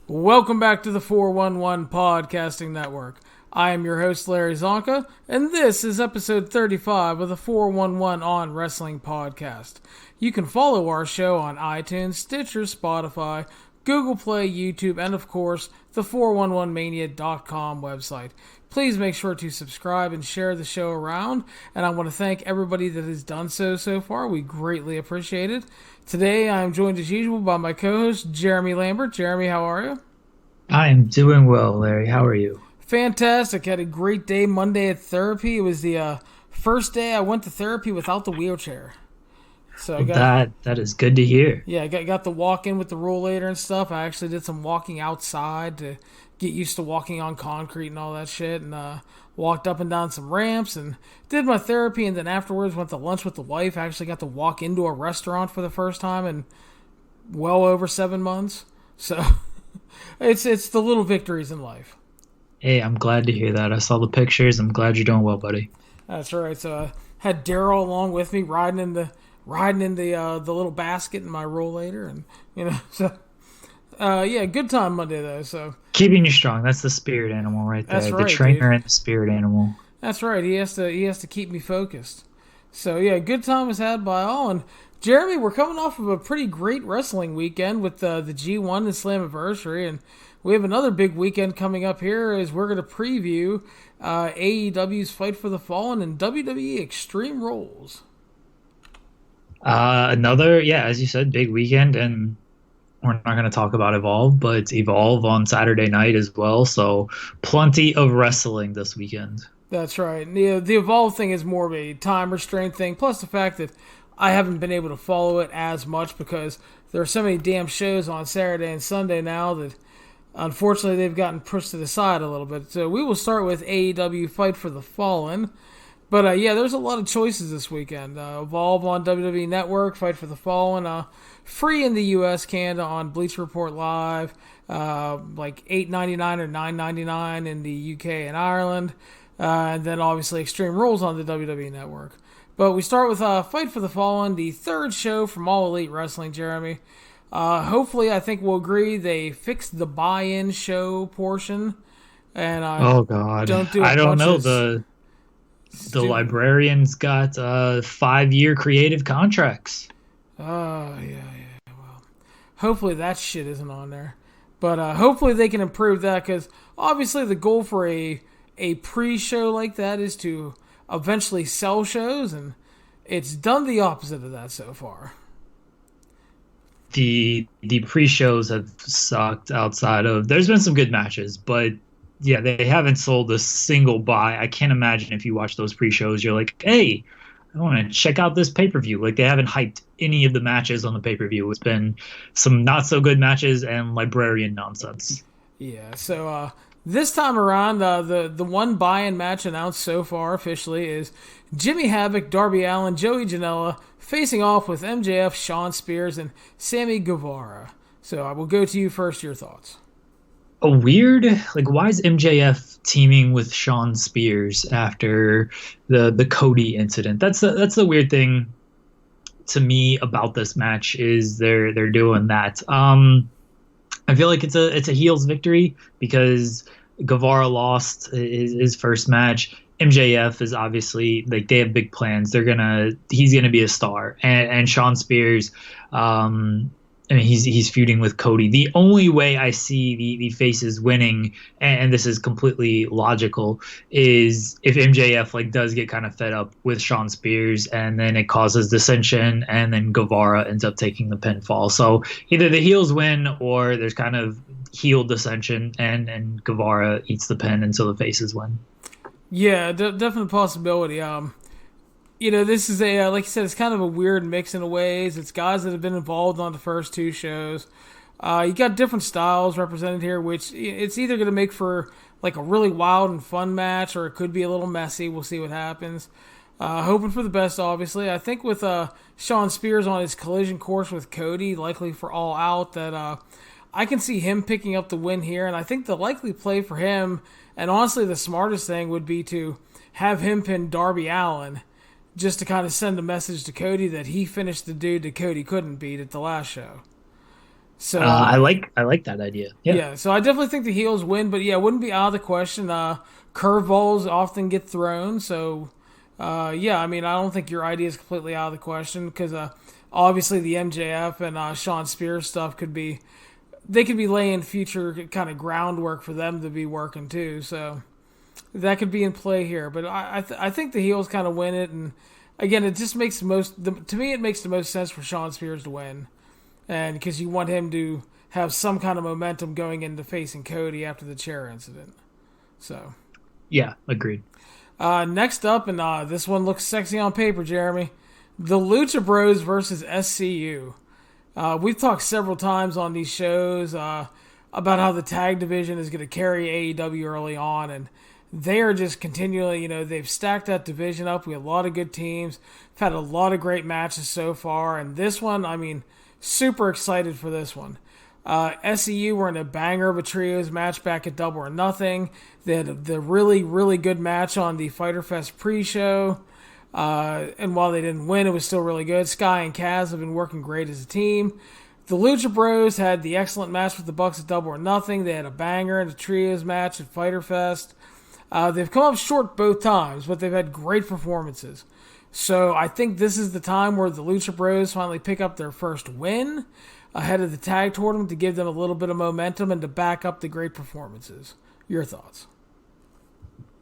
Welcome back to the 411 Podcasting Network. I am your host, Larry Csonka, and this is episode 35 of the 411 On Wrestling Podcast. You can follow our show on iTunes, Stitcher, Spotify, Google Play, YouTube, and of course, the 411mania.com website. Please make sure to subscribe and share the show around, and I want to thank everybody that has done so far. We greatly appreciate it. Today, I am joined as usual by my co-host, Jeremy Lambert. Jeremy, how are you? I am doing well, Larry. How are you? Fantastic. Had a great day Monday at therapy. It was the first day I went to therapy without the wheelchair. So I got, that is good to hear. yeah, I got to walk in with the rollator and stuff. I actually did some walking outside to get used to walking on concrete and all that shit, and walked up and down some ramps and did my therapy, and then afterwards went to lunch with the wife. I actually got to walk into a restaurant for the first time in well over 7 months. So it's the little victories in life. Hey, I'm glad to hear that. I saw the pictures. I'm glad you're doing well, buddy. That's right. So I had Daryl along with me riding in the little basket in my rollator, and so yeah, good time Monday though. So Keeping you strong. That's the spirit animal right there. That's right, the trainer dude. and the spirit animal. that's right. He has to keep me focused. So yeah, good time was had by all. And Jeremy, we're coming off of a pretty great wrestling weekend with the G1 and Slammiversary, and we have another big weekend coming up here as we're going to preview AEW's Fight for the Fallen and WWE Extreme Rules. Another, as you said, big weekend, and we're not going to talk about Evolve, but it's Evolve on Saturday night as well, so plenty of wrestling this weekend. That's right. The Evolve thing is more of a time restraint thing, plus the fact that I haven't been able to follow it as much because there are so many damn shows on Saturday and Sunday now that unfortunately they've gotten pushed to the side a little bit. So we will start with AEW Fight for the Fallen. But yeah, there's a lot of choices this weekend. Evolve on WWE Network, Fight for the Fallen, free in the U.S., Canada on Bleacher Report Live, like $8.99 or $9.99 in the U.K. and Ireland, and then obviously Extreme Rules on the WWE Network. But we start with Fight for the Fallen, the third show from All Elite Wrestling, Jeremy. Hopefully, I think we'll agree they fixed the buy-in show portion. And Oh, God. I don't know. The librarians got 5-year creative contracts. Yeah. Well, hopefully that shit isn't on there. But hopefully they can improve that, because obviously the goal for a pre-show like that is to eventually sell shows, and it's done the opposite of that so far. The pre-shows have sucked outside of... There's been some good matches, but yeah, they haven't sold a single buy. I can't imagine if you watch those pre-shows, you're like, hey, I want to check out this pay-per-view. Like, they haven't hyped any of the matches on the pay-per-view. It's been some not-so-good matches and librarian nonsense. Yeah, so this time around, the one buy-in match announced so far officially is Jimmy Havoc, Darby Allin, Joey Janela facing off with MJF, Shawn Spears, and Sammy Guevara. So I will go to you first, your thoughts. A weird, like, why is MJF teaming with Shawn Spears after the Cody incident? That's the weird thing to me about this match, is they're doing that. I feel like it's a heels victory because Guevara lost his first match. MJF is obviously, like, they have big plans. He's gonna be a star, and Shawn Spears, I mean, he's feuding with Cody. The only way I see the faces winning, and this is completely logical, is if MJF does get kind of fed up with Shawn Spears, and then it causes dissension, and then Guevara ends up taking the pinfall. So either the heels win, or there's kind of heel dissension, and Guevara eats the pin until the faces win. Yeah, definite possibility. This is like you said, it's kind of a weird mix in a ways. It's guys that have been involved on the first two shows. You got different styles represented here, which it's either going to make for like a really wild and fun match, or it could be a little messy. We'll see what happens. Hoping for the best, obviously. I think with Shawn Spears on his collision course with Cody, likely for All Out, that I can see him picking up the win here. And I think the likely play for him, and honestly the smartest thing, would be to have him pin Darby Allin, just to kind of send a message to Cody that he finished the dude that Cody couldn't beat at the last show. So I like that idea. Yeah. yeah, so I definitely think the heels win, but yeah, it wouldn't be out of the question. Curveballs often get thrown, so yeah, I mean, I don't think your idea is completely out of the question because obviously the MJF and Sean Spears stuff they could be laying future kind of groundwork for them to be working too, so that could be in play here. But I think the heels kind of win it, and again, it just makes to me it makes the most sense for Sean Spears to win, and because you want him to have some kind of momentum going into facing Cody after the chair incident. So Yeah, agreed. next up, and this one looks sexy on paper, Jeremy, the Lucha Bros versus SCU. We've talked several times on these shows about how the tag division is going to carry AEW early on, and they are just continually, they've stacked that division up. We have a lot of good teams. We've had a lot of great matches so far, and this one, I mean, super excited for this one. SCU were in a banger of a trios match back at Double or Nothing. They had the really, really good match on the Fyter Fest pre-show. And while they didn't win, it was still really good. Sky and Kaz have been working great as a team. The Lucha Bros had the excellent match with the Bucks at Double or Nothing. They had a banger in a trios match at Fyter Fest. They've come up short both times, but they've had great performances. So I think this is the time where the Lucha Bros finally pick up their first win ahead of the tag tournament to give them a little bit of momentum and to back up the great performances. Your thoughts?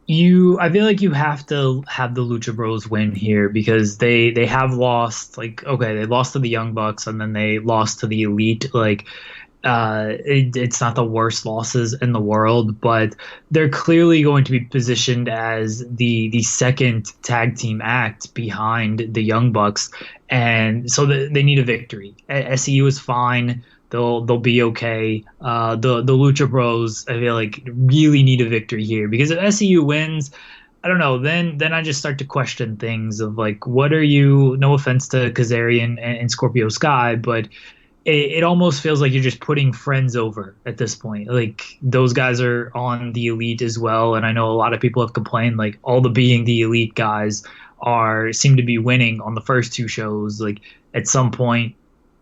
I feel like you have to have the Lucha Bros win here because they have lost. Like, okay, they lost to the Young Bucks and then they lost to the Elite. Like, it's not the worst losses in the world, but they're clearly going to be positioned as the second tag team act behind the Young Bucks, and so they need a victory. SEU is fine. They'll be okay. The Lucha Bros, I feel like, really need a victory here because if SEU wins, I don't know. Then I just start to question things of like, what are you? No offense to Kazarian and Scorpio Sky, but it almost feels like you're just putting friends over at this point. Like those guys are on the Elite as well, and I know a lot of people have complained like all the Being the Elite guys seem to be winning on the first two shows. Like at some point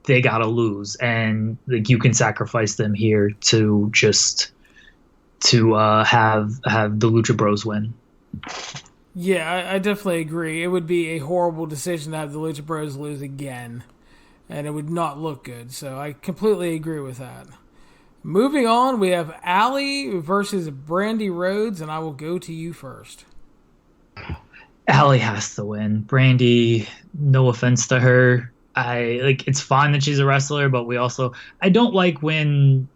they gotta lose, and like you can sacrifice them here to have the Lucha Bros win. Yeah, I definitely agree. It would be a horrible decision to have the Lucha Bros lose again, and it would not look good. So I completely agree with that. Moving on, we have Allie versus Brandy Rhodes, and I will go to you first. Allie has to win. Brandy, no offense to her, it's fine that she's a wrestler, but I don't like when,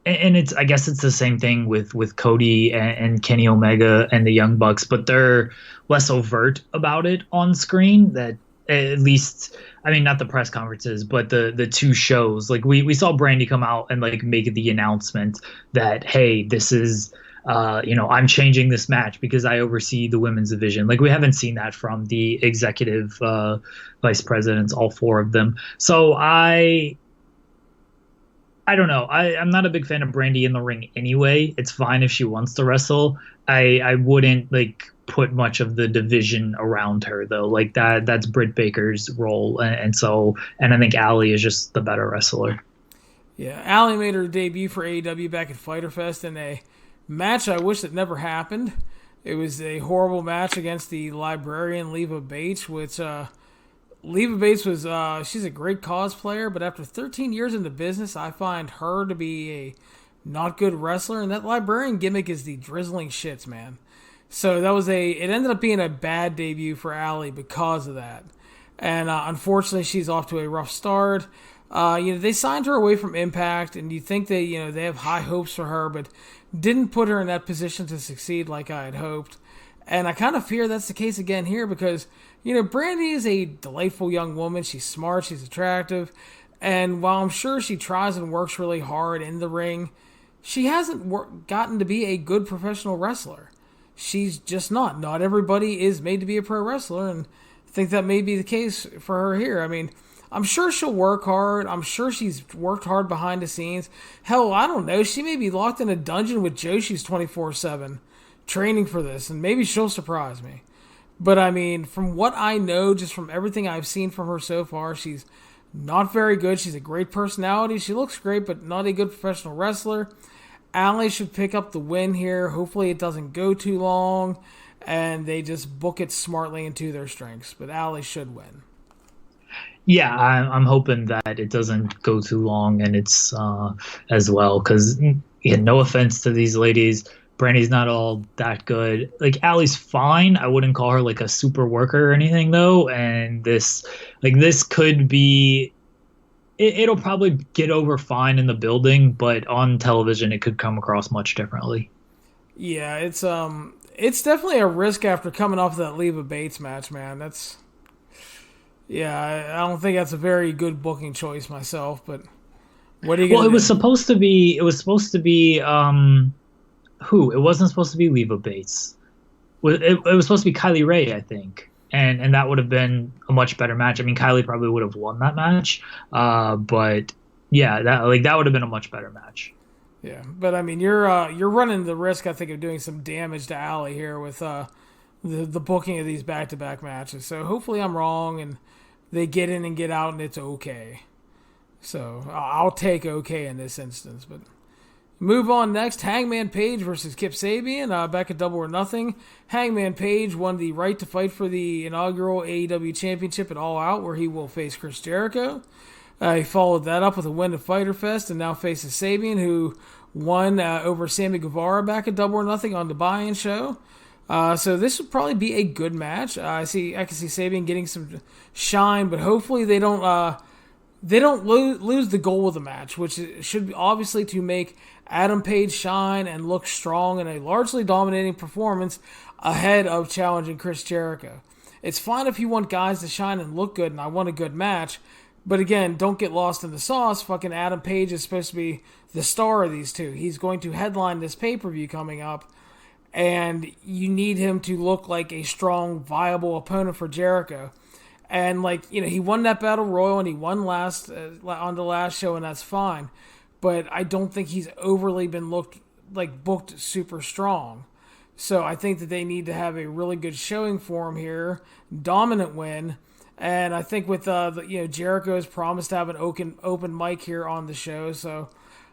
and I guess it's the same thing with Cody and Kenny Omega and the Young Bucks, but they're less overt about it on screen. That at least, I mean, not the press conferences, but the two shows. Like we saw Brandy come out and like make the announcement that, hey, this is, I'm changing this match because I oversee the women's division. Like we haven't seen that from the executive vice presidents, all four of them. So I don't know. I'm not a big fan of Brandy in the ring anyway. It's fine if she wants to wrestle. I wouldn't like put much of the division around her though. Like that's Britt Baker's role, and I think Allie is just the better wrestler. Yeah, Allie made her debut for AEW back at Fyter Fest in a match I wish that never happened. It was a horrible match against the librarian Leva Bates, which Leva Bates was she's a great cosplayer, but after 13 years in the business, I find her to be a not good wrestler, and that librarian gimmick is the drizzling shits, man. So it ended up being a bad debut for Allie because of that. And unfortunately, she's off to a rough start. They signed her away from Impact, and you think they have high hopes for her, but didn't put her in that position to succeed like I had hoped. And I kind of fear that's the case again here because, Brandy is a delightful young woman. She's smart, she's attractive, and while I'm sure she tries and works really hard in the ring, she hasn't gotten to be a good professional wrestler. She's just not. Not everybody is made to be a pro wrestler, and I think that may be the case for her here. I mean, I'm sure she'll work hard. I'm sure she's worked hard behind the scenes. Hell, I don't know. She may be locked in a dungeon with Joshi's 24/7 training for this, and maybe she'll surprise me. But I mean, from what I know, just from everything I've seen from her so far, she's not very good. She's a great personality. She looks great, but not a good professional wrestler. Allie should pick up the win here. Hopefully it doesn't go too long, and they just book it smartly into their strengths. But Allie should win. Yeah, I'm hoping that it doesn't go too long, and it's as well, because no offense to these ladies, Brandy's not all that good. Like, Allie's fine. I wouldn't call her like a super worker or anything though. And this could be. It'll probably get over fine in the building, but on television it could come across much differently. Yeah, it's definitely a risk after coming off that Leva Bates match, man. I don't think that's a very good booking choice myself, but what are you gonna do? It was supposed to be who? It wasn't supposed to be Leva Bates. It was supposed to be Kylie Ray, I think. And that would have been a much better match. I mean, Kylie probably would have won that match. But yeah, that would have been a much better match. Yeah, but I mean, you're running the risk, I think, of doing some damage to Allie here with the booking of these back-to-back matches. So hopefully I'm wrong and they get in and get out and it's okay. So I'll take okay in this instance. But move on next. Hangman Page versus Kip Sabian. Back at Double or Nothing. Hangman Page won the right to fight for the inaugural AEW Championship at All Out, where he will face Chris Jericho. He followed that up with a win at Fyter Fest and now faces Sabian, who won over Sammy Guevara back at Double or Nothing on the buy-in show. So this would probably be a good match. I can see Sabian getting some shine, but hopefully they don't lose the goal of the match, which should be obviously to make Adam Page shine and look strong in a largely dominating performance ahead of challenging Chris Jericho. It's fine if you want guys to shine and look good, and I want a good match, but again, don't get lost in the sauce. Fucking Adam Page is supposed to be the star of these two. He's going to headline this pay-per-view coming up, and you need him to look like a strong, viable opponent for Jericho. And, he won that Battle Royal and he won on the last show, and that's fine. But I don't think he's overly been booked super strong. So I think that they need to have a really good showing for him here. Dominant win. And I think with, Jericho has promised to have an open mic here on the show. So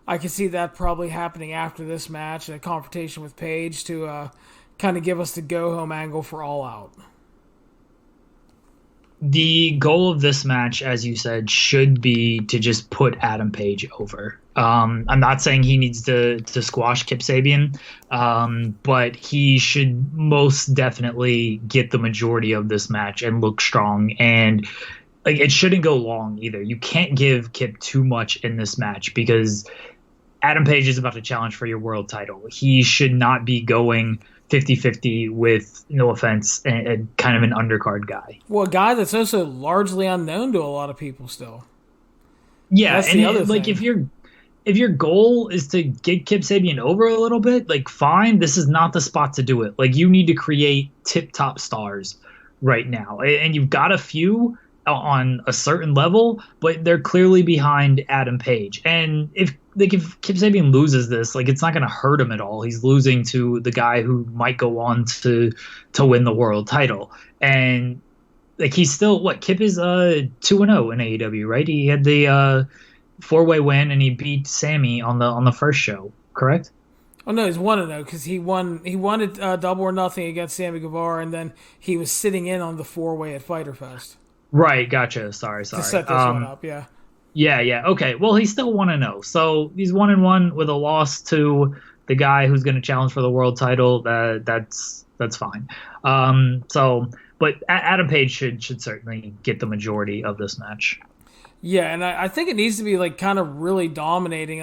I can see that probably happening after this match, a confrontation with Page to kind of give us the go-home angle for All Out. The goal of this match, as you said, should be to just put Adam Page over. I'm not saying he needs to squash Kip Sabian, but he should most definitely get the majority of this match and look strong. And it shouldn't go long either. You can't give Kip too much in this match because Adam Page is about to challenge for your world title. He should not be going 50-50 with, no offense, and kind of an undercard guy. Well, a guy that's also largely unknown to a lot of people still. Yeah, that's the other thing. If your goal is to get Kip Sabian over a little bit, fine, this is not the spot to do it. You need to create tip-top stars right now. And you've got a few on a certain level, but they're clearly behind Adam Page. And if Kip Sabian loses this, it's not going to hurt him at all. He's losing to the guy who might go on to win the world title. And he's still Kip is 2-0 in AEW, right? He had the 4-way win and he beat Sammy on the first show, correct? Oh no, he's 1-0 because he won at Double or Nothing against Sammy Guevara, and then he was sitting in on the 4-way at Fyter Fest. Right, gotcha. Sorry. To set this one up, yeah. Yeah. Okay. Well, he's still 1-0, so he's 1-1 with a loss to the guy who's going to challenge for the world title. That's fine. But Adam Page should certainly get the majority of this match. Yeah, and I think it needs to be kind of really dominating.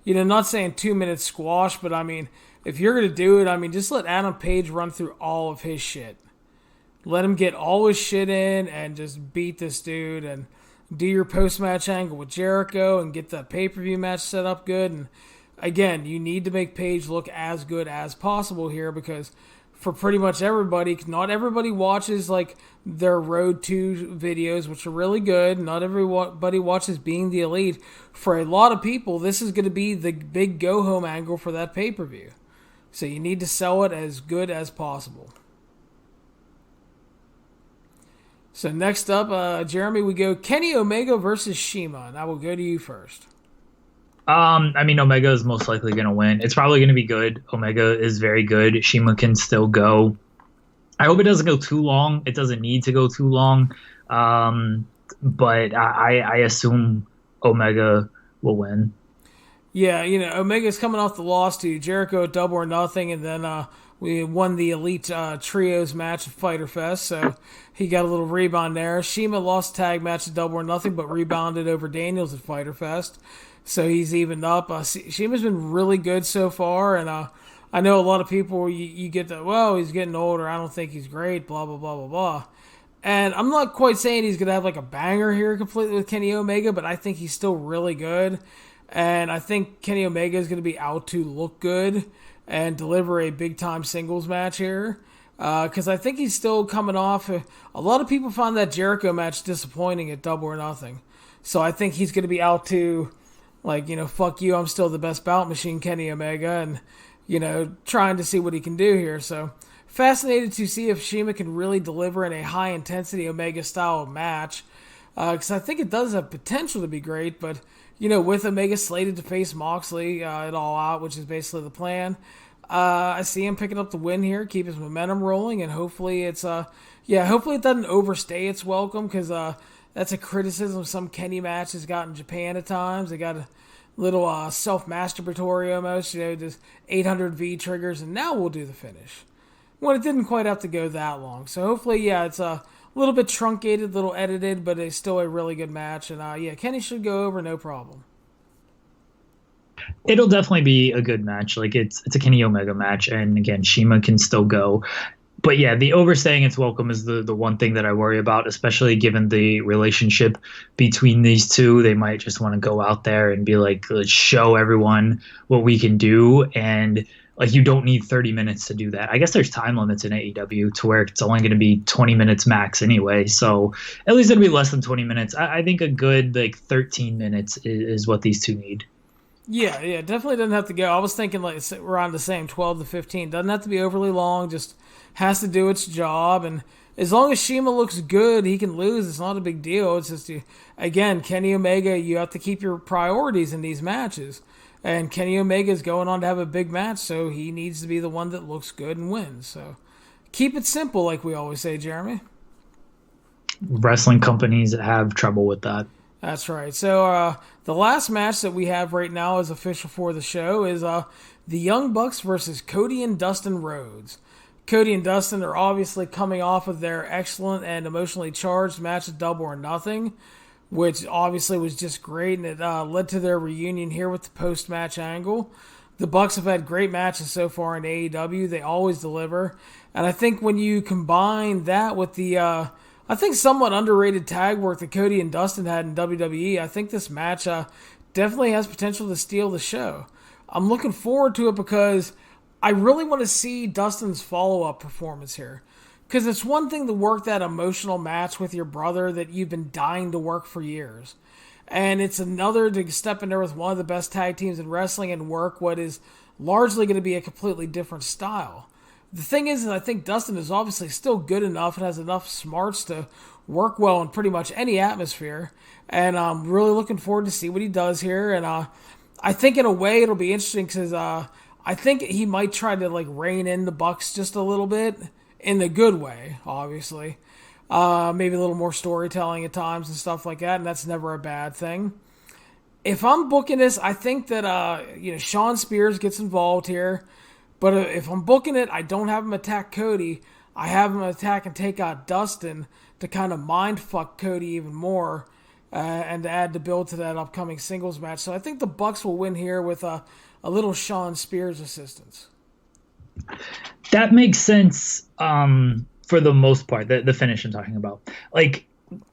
Not saying 2-minute squash, but I mean, if you're going to do it, just let Adam Page run through all of his shit. Let him get all his shit in and just beat this dude and do your post-match angle with Jericho and get the pay-per-view match set up good. And again, you need to make Page look as good as possible here because for pretty much everybody, not everybody watches their Road to videos, which are really good. Not everybody watches Being the Elite. For a lot of people, this is going to be the big go-home angle for that pay-per-view. So you need to sell it as good as possible. So next up, Jeremy, we go Kenny Omega versus Shima, and I will go to you first. I mean, Omega is most likely going to win. It's probably going to be good. Omega is very good. Shima can still go. I hope it doesn't go too long. It doesn't need to go too long. But I assume Omega will win. Yeah, Omega's coming off the loss to Jericho at Double or Nothing, and then we won the Elite Trios match at Fyter Fest, so he got a little rebound there. Shima lost tag match at Double or Nothing, but rebounded over Daniels at Fyter Fest, so he's evened up. Shima's been really good so far, and I know a lot of people, you get the, well, he's getting older, I don't think he's great, blah, blah, blah, blah, blah. And I'm not quite saying he's going to have like a banger here completely with Kenny Omega, but I think he's still really good. And I think Kenny Omega is going to be out to look good and deliver a big-time singles match here. Because I think he's still coming off. A lot of people found that Jericho match disappointing at Double or Nothing. So I think he's going to be out to, like, fuck you, I'm still the best bout machine, Kenny Omega. And, trying to see what he can do here. So fascinated to see if Shima can really deliver in a high-intensity Omega-style match. Because I think it does have potential to be great, but with Omega slated to face Moxley at All Out, which is basically the plan, I see him picking up the win here, keep his momentum rolling, and hopefully hopefully it doesn't overstay its welcome, because that's a criticism some Kenny matches got in Japan at times. They got a little self-masturbatory almost, just 800 V triggers, and now we'll do the finish. Well, it didn't quite have to go that long, so hopefully, it's a little bit truncated, a little edited, but it's still a really good match. And Kenny should go over, no problem. It'll definitely be a good match. Like it's a Kenny Omega match, and again, Shima can still go. But yeah, the overstaying its welcome is the one thing that I worry about, especially given the relationship between these two. They might just want to go out there and be like, let's show everyone what we can do, and like you don't need 30 minutes to do that. I guess there's time limits in AEW to where it's only going to be 20 minutes max anyway. So at least it'll be less than 20 minutes. I think a good 13 minutes is what these two need. Yeah, definitely doesn't have to go. I was thinking like around the same 12 to 15. Doesn't have to be overly long, just has to do its job. And as long as Shima looks good, he can lose. It's not a big deal. It's just, again, Kenny Omega, you have to keep your priorities in these matches. And Kenny Omega is going on to have a big match, so he needs to be the one that looks good and wins. So keep it simple, like we always say, Jeremy. Wrestling companies have trouble with that. That's right. So the last match that we have right now as official for the show is the Young Bucks versus Cody and Dustin Rhodes. Cody and Dustin are obviously coming off of their excellent and emotionally charged match at Double or Nothing, which obviously was just great, and it led to their reunion here with the post-match angle. The Bucks have had great matches so far in AEW. They always deliver. And I think when you combine that with the, I think somewhat underrated tag work that Cody and Dustin had in WWE, I think this match definitely has potential to steal the show. I'm looking forward to it because I really want to see Dustin's follow-up performance here. Because it's one thing to work that emotional match with your brother that you've been dying to work for years. And it's another to step in there with one of the best tag teams in wrestling and work what is largely going to be a completely different style. The thing is I think Dustin is obviously still good enough and has enough smarts to work well in pretty much any atmosphere. And I'm really looking forward to see what he does here. And I think in a way it'll be interesting because I think he might try to rein in the Bucks just a little bit. In the good way, obviously. Maybe a little more storytelling at times and stuff like that, and that's never a bad thing. If I'm booking this, I think that Sean Spears gets involved here. But if I'm booking it, I don't have him attack Cody. I have him attack and take out Dustin to kind of mind-fuck Cody even more and to add the build to that upcoming singles match. So I think the Bucks will win here with a little Sean Spears assistance. That makes sense for the most part, the finish I'm talking about.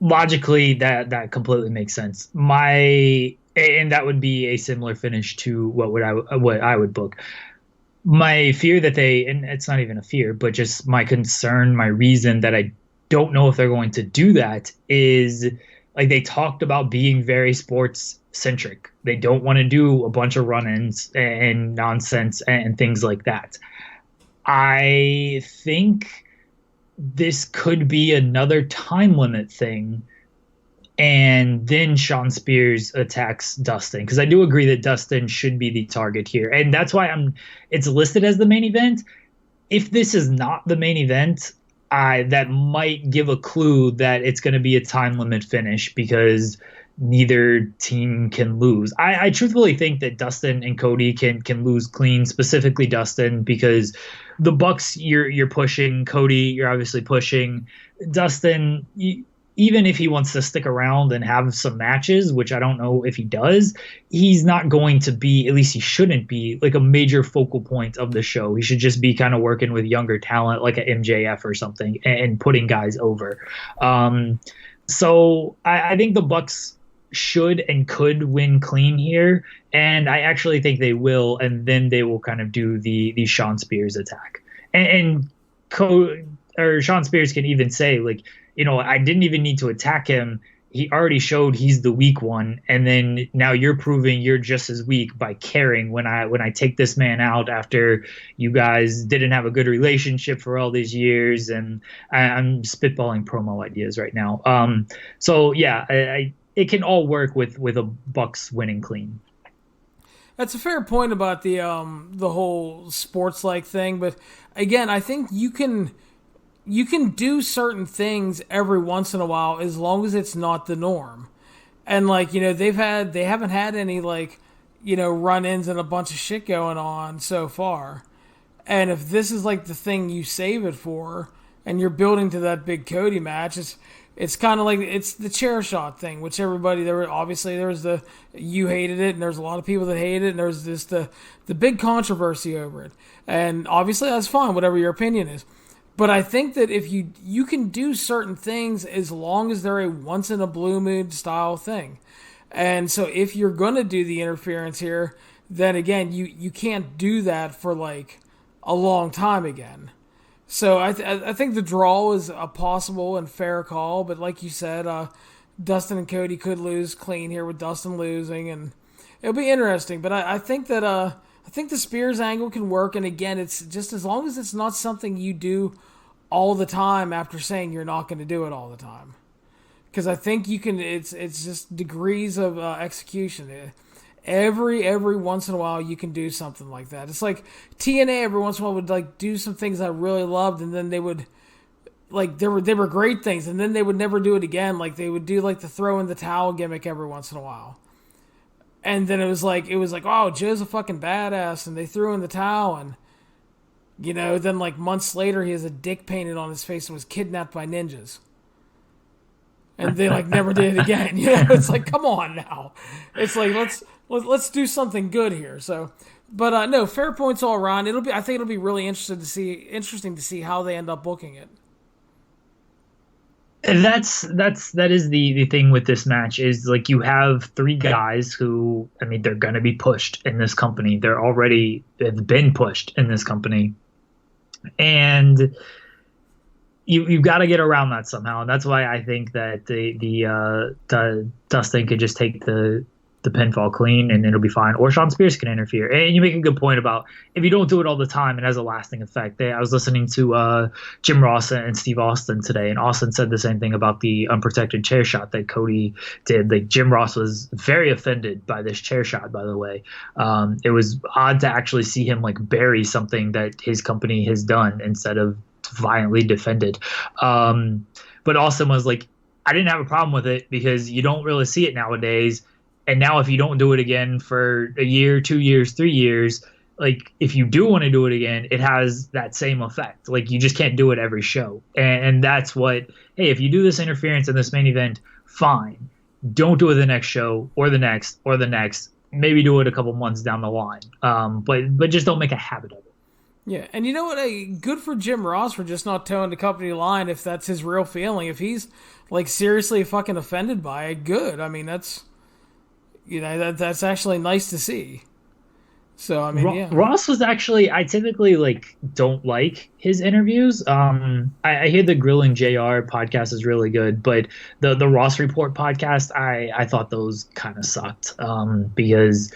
Logically, that completely makes sense. And that would be a similar finish to what I would book. My fear and it's not even a fear, but just my concern, my reason that I don't know if they're going to do that is they talked about being very sports centric. They don't want to do a bunch of run-ins and nonsense and things like that. I think this could be another time limit thing, and then Sean Spears attacks Dustin, because I do agree that Dustin should be the target here, and that's why it's listed as the main event. If this is not the main event, that might give a clue that it's going to be a time limit finish, because neither team can lose. I truthfully think that Dustin and Cody can lose clean, specifically Dustin, because the Bucks you're pushing, Cody you're obviously pushing. Dustin, even if he wants to stick around and have some matches, which I don't know if he does, he's not going to be, at least he shouldn't be, like a major focal point of the show. He should just be kind of working with younger talent like a MJF or something and putting guys over. So I think the Bucks should and could win clean here, and I actually think they will, and then they will kind of do the Sean Spears attack. And Sean Spears can even say, like, I didn't even need to attack him. He already showed he's the weak one, and then now you're proving you're just as weak by caring when I take this man out after you guys didn't have a good relationship for all these years. And I'm spitballing promo ideas right now. So yeah, it can all work with a Bucks winning clean. That's a fair point about the whole sports like thing, but again, I think you can do certain things every once in a while as long as it's not the norm. And like, they haven't had any like, run-ins and a bunch of shit going on so far. And if this is like the thing you save it for and you're building to that big Cody match, it's kind of like it's the chair shot thing, which everybody you hated it, and there's a lot of people that hate it, and there's the big controversy over it. And obviously that's fine, whatever your opinion is. But I think that if you can do certain things as long as they're a once in a blue moon style thing. And so if you're going to do the interference here, then again, you can't do that for like a long time again. So I think the draw is a possible and fair call, but like you said, Dustin and Cody could lose clean here with Dustin losing, and it'll be interesting. But I think that I think the Spears angle can work, and again, it's just as long as it's not something you do all the time after saying you're not going to do it all the time, because I think you can. It's just degrees of execution. Every once in a while you can do something like that. It's like TNA every once in a while would like do some things I really loved, and then they would like they were great things, and then they would never do it again. Like they would do like the throw in the towel gimmick every once in a while, and then it was like oh, Joe's a fucking badass, and they threw in the towel, and then like months later he has a dick painted on his face and was kidnapped by ninjas. And they like never did it again. It's like, come on now. It's like let's do something good here. So, but no, fair points all around. I think it'll be really interesting to see how they end up booking it. And that is the thing with this match is like you have three guys who, I mean, they're going to be pushed in this company. They've been pushed in this company, and you've got to get around that somehow, and that's why I think that the Dustin could just take the pinfall clean and it'll be fine, or Sean Spears can interfere. And you make a good point about if you don't do it all the time, it has a lasting effect. I was listening to Jim Ross and Steve Austin today, and Austin said the same thing about the unprotected chair shot that Cody did. Like Jim Ross was very offended by this chair shot, by the way. It was odd to actually see him like bury something that his company has done instead of violently defended. But Austin was like, I didn't have a problem with it because you don't really see it nowadays. And now if you don't do it again for a year, 2 years, 3 years, like if you do want to do it again, it has that same effect. Like you just can't do it every show. And that's what, hey, if you do this interference in this main event, fine. Don't do it the next show or the next or the next. Maybe do it a couple months down the line. But just don't make a habit of it. Yeah, and you know what? Good for Jim Ross for just not towing the company line if that's his real feeling. If he's like seriously fucking offended by it, good. I mean, that's that's actually nice to see. So I mean, yeah. Ross was actually, I typically like don't like his interviews. I hear the Grilling JR podcast is really good, but the Ross Report podcast, I thought those kind of sucked because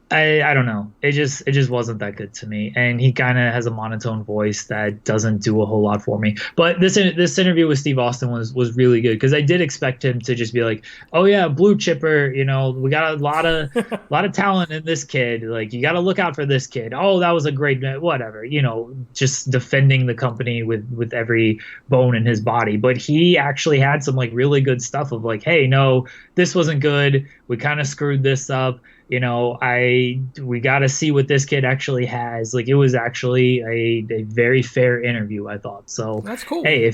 I don't know. It just wasn't that good to me, and he kind of has a monotone voice that doesn't do a whole lot for me. But this interview with Steve Austin was really good because I did expect him to just be like, "Oh yeah, blue chipper, we got a lot of talent in this kid. Like you got to look out for this kid. Oh, that was a great whatever, just defending the company with every bone in his body. But he actually had some like really good stuff of like, hey, no, this wasn't good. We kind of screwed this up. We got to see what this kid actually has. Like it was actually a very fair interview, I thought. So That's cool. hey,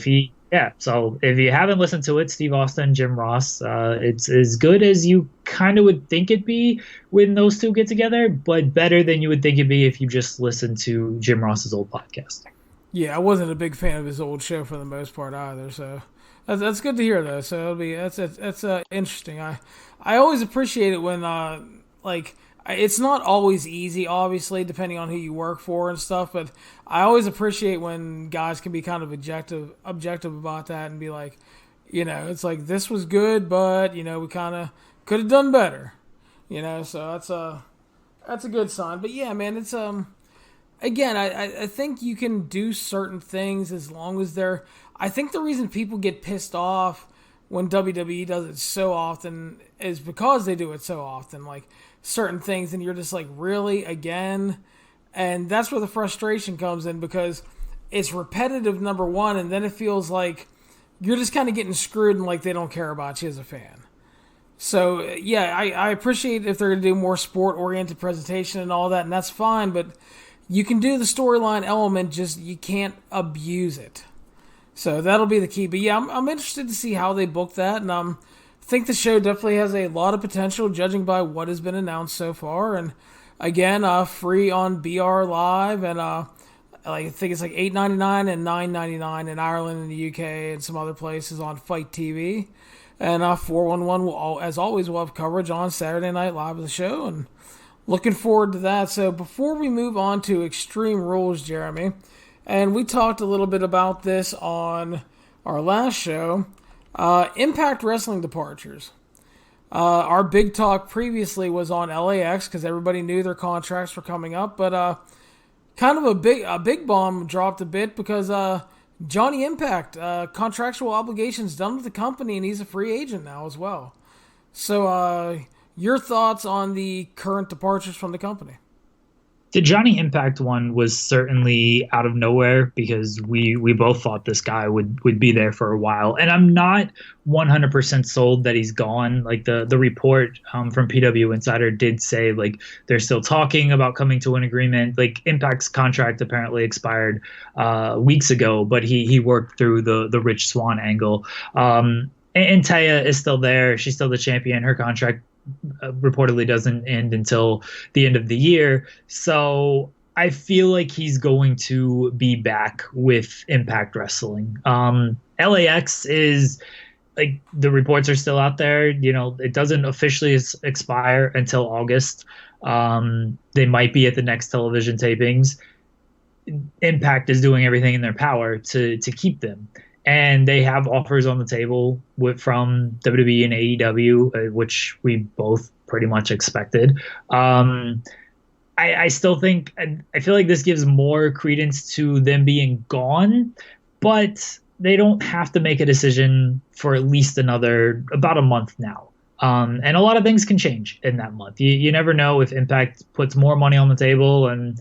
so if you haven't listened to it, Steve Austin, Jim Ross, it's as good as you kind of would think it'd be when those two get together, but better than you would think it'd be if you just listened to Jim Ross's old podcast. Yeah, I wasn't a big fan of his old show for the most part either, so that's good to hear though. So that's interesting. I always appreciate it when like it's not always easy, obviously, depending on who you work for and stuff. But I always appreciate when guys can be kind of objective about that and be like, it's like this was good, but we kind of could have done better. So that's a good sign. But yeah, man, it's again, I think you can do certain things as long as they're. I think the reason people get pissed off when WWE does it so often is because they do it so often. Like certain things, and you're just like, really, again? And that's where the frustration comes in because it's repetitive, number one, and then it feels like you're just kind of getting screwed and like they don't care about you as a fan. So, yeah, I appreciate if they're going to do more sport-oriented presentation and all that, and that's fine, but you can do the storyline element, just you can't abuse it. So that'll be the key. But yeah, I'm interested to see how they book that, and I think the show definitely has a lot of potential, judging by what has been announced so far. And again, free on BR Live, and I think it's like $8.99 and $9.99 in Ireland and the UK and some other places on Fight TV. And 411 will, as always, will have coverage on Saturday Night Live of the show, and looking forward to that. So before we move on to Extreme Rules, Jeremy, and we talked a little bit about this on our last show, Impact Wrestling departures. Our big talk previously was on LAX because everybody knew their contracts were coming up, but kind of a big bomb dropped a bit because Johnny Impact, contractual obligations done with the company, and he's a free agent now as well. So your thoughts on the current departures from the company? The Johnny Impact one was certainly out of nowhere because we both thought this guy would be there for a while. And I'm not 100% sold that he's gone. Like the report from PW Insider did say like they're still talking about coming to an agreement. Like Impact's contract apparently expired weeks ago, but he worked through the Rich Swann angle. And Taya is still there. She's still the champion. Her contract reportedly doesn't end until the end of the year. So I feel like he's going to be back with Impact Wrestling. LAX is like the reports are still out there. It doesn't officially expire until August. They might be at the next television tapings. Impact is doing everything in their power to keep them. And they have offers on the table from WWE and AEW, which we both pretty much expected. I still think, I feel like this gives more credence to them being gone, but they don't have to make a decision for at least about a month now. And a lot of things can change in that month. You never know if Impact puts more money on the table, and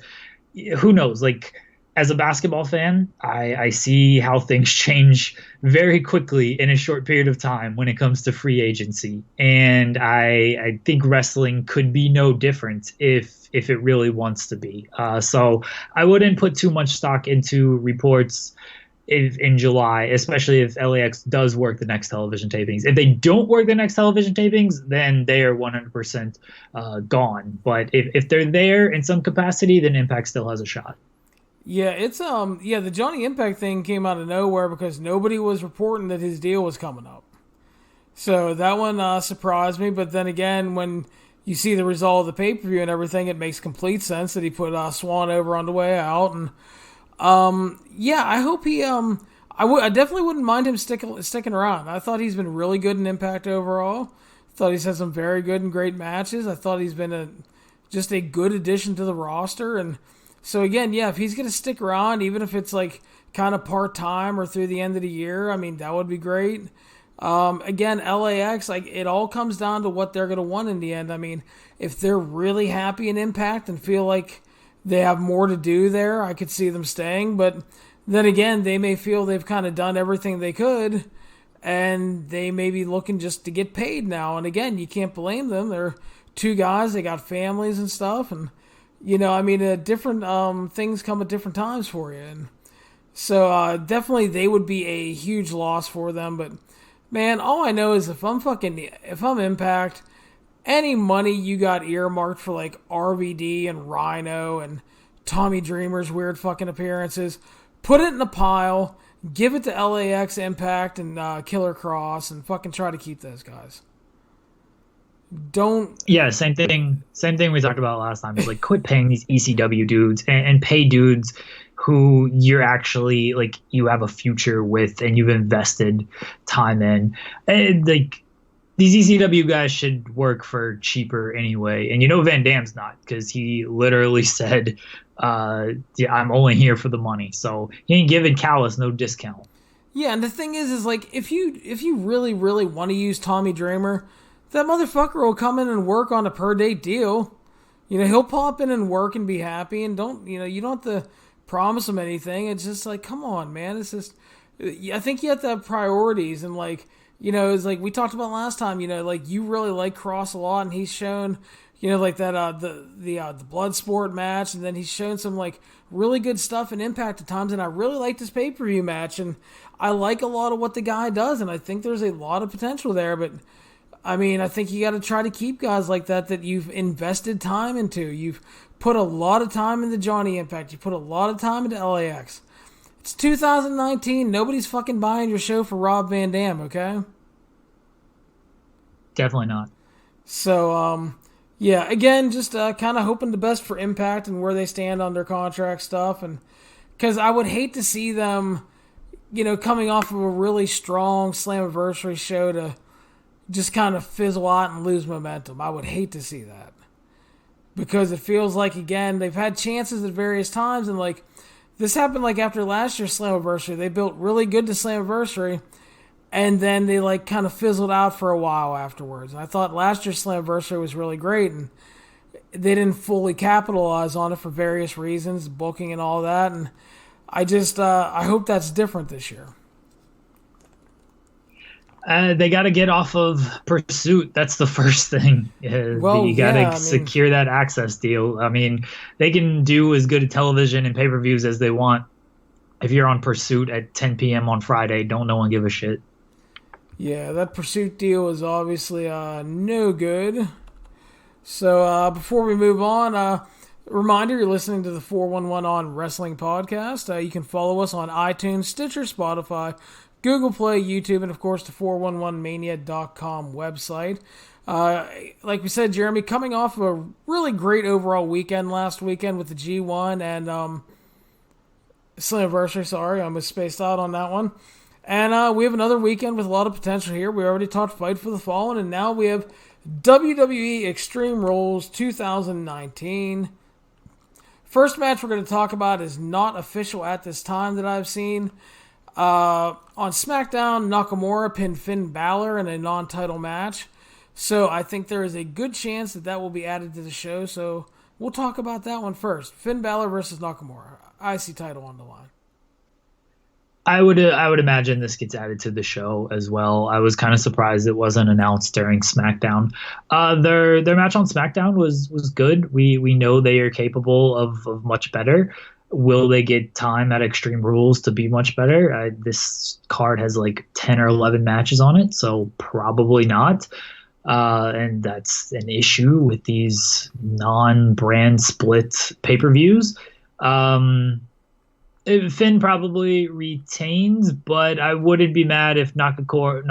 who knows, like, as a basketball fan, I see how things change very quickly in a short period of time when it comes to free agency. And I think wrestling could be no different if it really wants to be. So I wouldn't put too much stock into reports in July, especially if LAX does work the next television tapings. If they don't work the next television tapings, then they are 100% gone. But if they're there in some capacity, then Impact still has a shot. Yeah, it's the Johnny Impact thing came out of nowhere because nobody was reporting that his deal was coming up. So that one surprised me, but then again, when you see the result of the pay-per-view and everything, it makes complete sense that he put Swann over on the way out. And I hope he I definitely wouldn't mind him sticking around. I thought he's been really good in Impact overall. Thought he's had some very good and great matches. I thought he's been just a good addition to the roster. And so again, yeah, if he's going to stick around, even if it's like kind of part-time or through the end of the year, I mean, that would be great. Again, LAX, like, it all comes down to what they're going to want in the end. I mean, if they're really happy in Impact and feel like they have more to do there, I could see them staying. But then again, they may feel they've kind of done everything they could, and they may be looking just to get paid now. And again, you can't blame them. They're two guys, they got families and stuff. And, you know, I mean, different things come at different times for you. And so definitely they would be a huge loss for them. But man, all I know is if I'm Impact, any money you got earmarked for like RVD and Rhino and Tommy Dreamer's weird fucking appearances, put it in a pile, give it to LAX Impact and Killer Cross, and fucking try to keep those guys. Same thing we talked about last time. Is like, quit paying these ECW dudes and pay dudes who you're actually, like, you have a future with and you've invested time in. And like, these ECW guys should work for cheaper anyway. And you know Van Dam's not, because he literally said, I'm only here for the money. So he ain't giving Callis no discount. Yeah, and the thing is like, if you really, really want to use Tommy Dreamer, that motherfucker will come in and work on a per-date deal. You know, he'll pop in and work and be happy, and you don't have to promise him anything. It's just like, come on, man. It's just, I think you have to have priorities, and like, you know, it's like we talked about last time, you know, like, you really like Cross a lot, and he's shown, you know, like that, the Bloodsport match, and then he's shown some like really good stuff in Impact at times, and I really like this pay-per-view match, and I like a lot of what the guy does, and I think there's a lot of potential there. But I mean, I think you got to try to keep guys like that you've invested time into. You've put a lot of time into Johnny Impact. You put a lot of time into LAX. It's 2019. Nobody's fucking buying your show for Rob Van Dam, okay? Definitely not. So, yeah, again, just kind of hoping the best for Impact and where they stand on their contract stuff. And because I would hate to see them, you know, coming off of a really strong Slammiversary show to just kind of fizzle out and lose momentum. I would hate to see that. Because it feels like, again, they've had chances at various times, and like, this happened like after last year's Slammiversary. They built really good to Slammiversary, and then they like kind of fizzled out for a while afterwards. And I thought last year's Slammiversary was really great, and they didn't fully capitalize on it for various reasons, booking and all that. And I just, I hope that's different this year. They got to get off of Pursuit. That's the first thing. You got to secure that access deal. I mean, they can do as good a television and pay-per-views as they want. If you're on Pursuit at 10 p.m. on Friday, don't no one give a shit. Yeah, that Pursuit deal is obviously no good. So before we move on, reminder, you're listening to the 411 on Wrestling Podcast. You can follow us on iTunes, Stitcher, Spotify, Google Play, YouTube, and of course the 411mania.com website. Like we said, Jeremy, coming off of a really great overall weekend last weekend with the G1 and Slammiversary, sorry, I was spaced out on that one. And we have another weekend with a lot of potential here. We already talked Fight for the Fallen, and now we have WWE Extreme Rules 2019. First match we're going to talk about is not official at this time that I've seen. On SmackDown, Nakamura pinned Finn Balor in a non-title match. So I think there is a good chance that will be added to the show. So we'll talk about that one first. Finn Balor versus Nakamura. IC title on the line. I would imagine this gets added to the show as well. I was kind of surprised it wasn't announced during SmackDown. Their match on SmackDown was good. We know they are capable of much better. Will they get time at Extreme Rules to be much better? This card has like 10 or 11 matches on it, so probably not. And that's an issue with these non-brand split pay-per-views. Finn probably retains, but I wouldn't be mad if Nakamura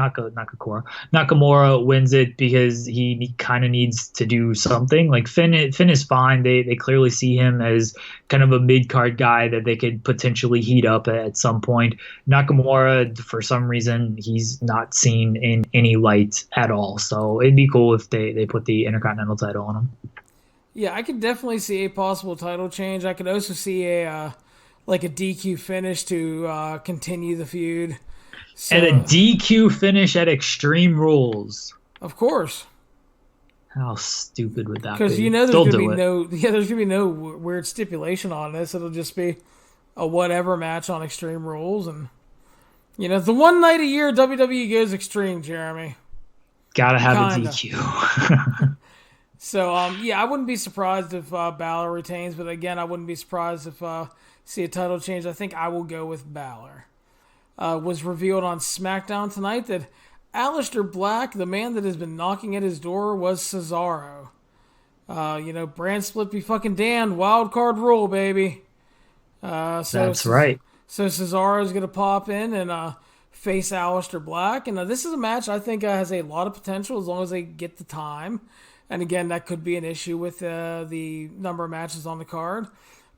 wins it, because he kind of needs to do something. Like Finn is fine. They clearly see him as kind of a mid-card guy that they could potentially heat up at some point. Nakamura, for some reason, he's not seen in any light at all. So it'd be cool if they put the Intercontinental title on him. Yeah, I could definitely see a possible title change. I could also see a like a DQ finish to continue the feud. And a So, DQ finish at Extreme Rules. of course, How stupid would that because you be? know there's They'll gonna do be it. no there's gonna be no weird stipulation on this. It'll just be a whatever match on Extreme Rules, and the one night a year WWE goes extreme, Jeremy. Gotta have a Kinda. DQ. So, yeah, I wouldn't be surprised if Balor retains, but again, I wouldn't be surprised if see a title change. I think I will go with Balor. Was revealed on SmackDown tonight that Aleister Black, the man that has been knocking at his door, was Cesaro. Brand split be fucking damned. Wild card rule, baby. That's right. So Cesaro is going to pop in and face Aleister Black. And this is a match I think has a lot of potential as long as they get the time. And again, that could be an issue with the number of matches on the card.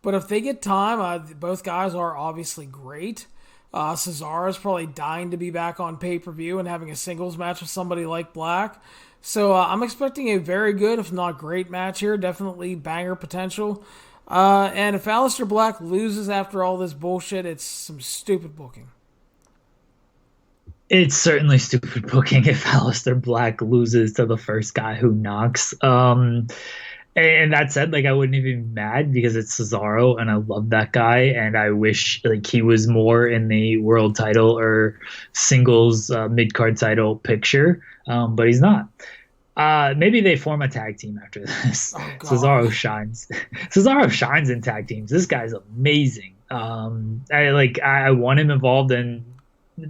But if they get time, both guys are obviously great. Cesaro is probably dying to be back on pay-per-view and having a singles match with somebody like Black. So I'm expecting a very good, if not great match here. Definitely banger potential. And if Aleister Black loses after all this bullshit, it's some stupid booking. It's certainly stupid booking if Aleister Black loses to the first guy who knocks. And that said, like, I wouldn't even be mad because it's Cesaro and I love that guy and I wish like he was more in the world title or singles mid-card title picture, but he's not. Maybe they form a tag team after this. Oh, God. Cesaro shines. Cesaro shines in tag teams. This guy's amazing. I want him involved in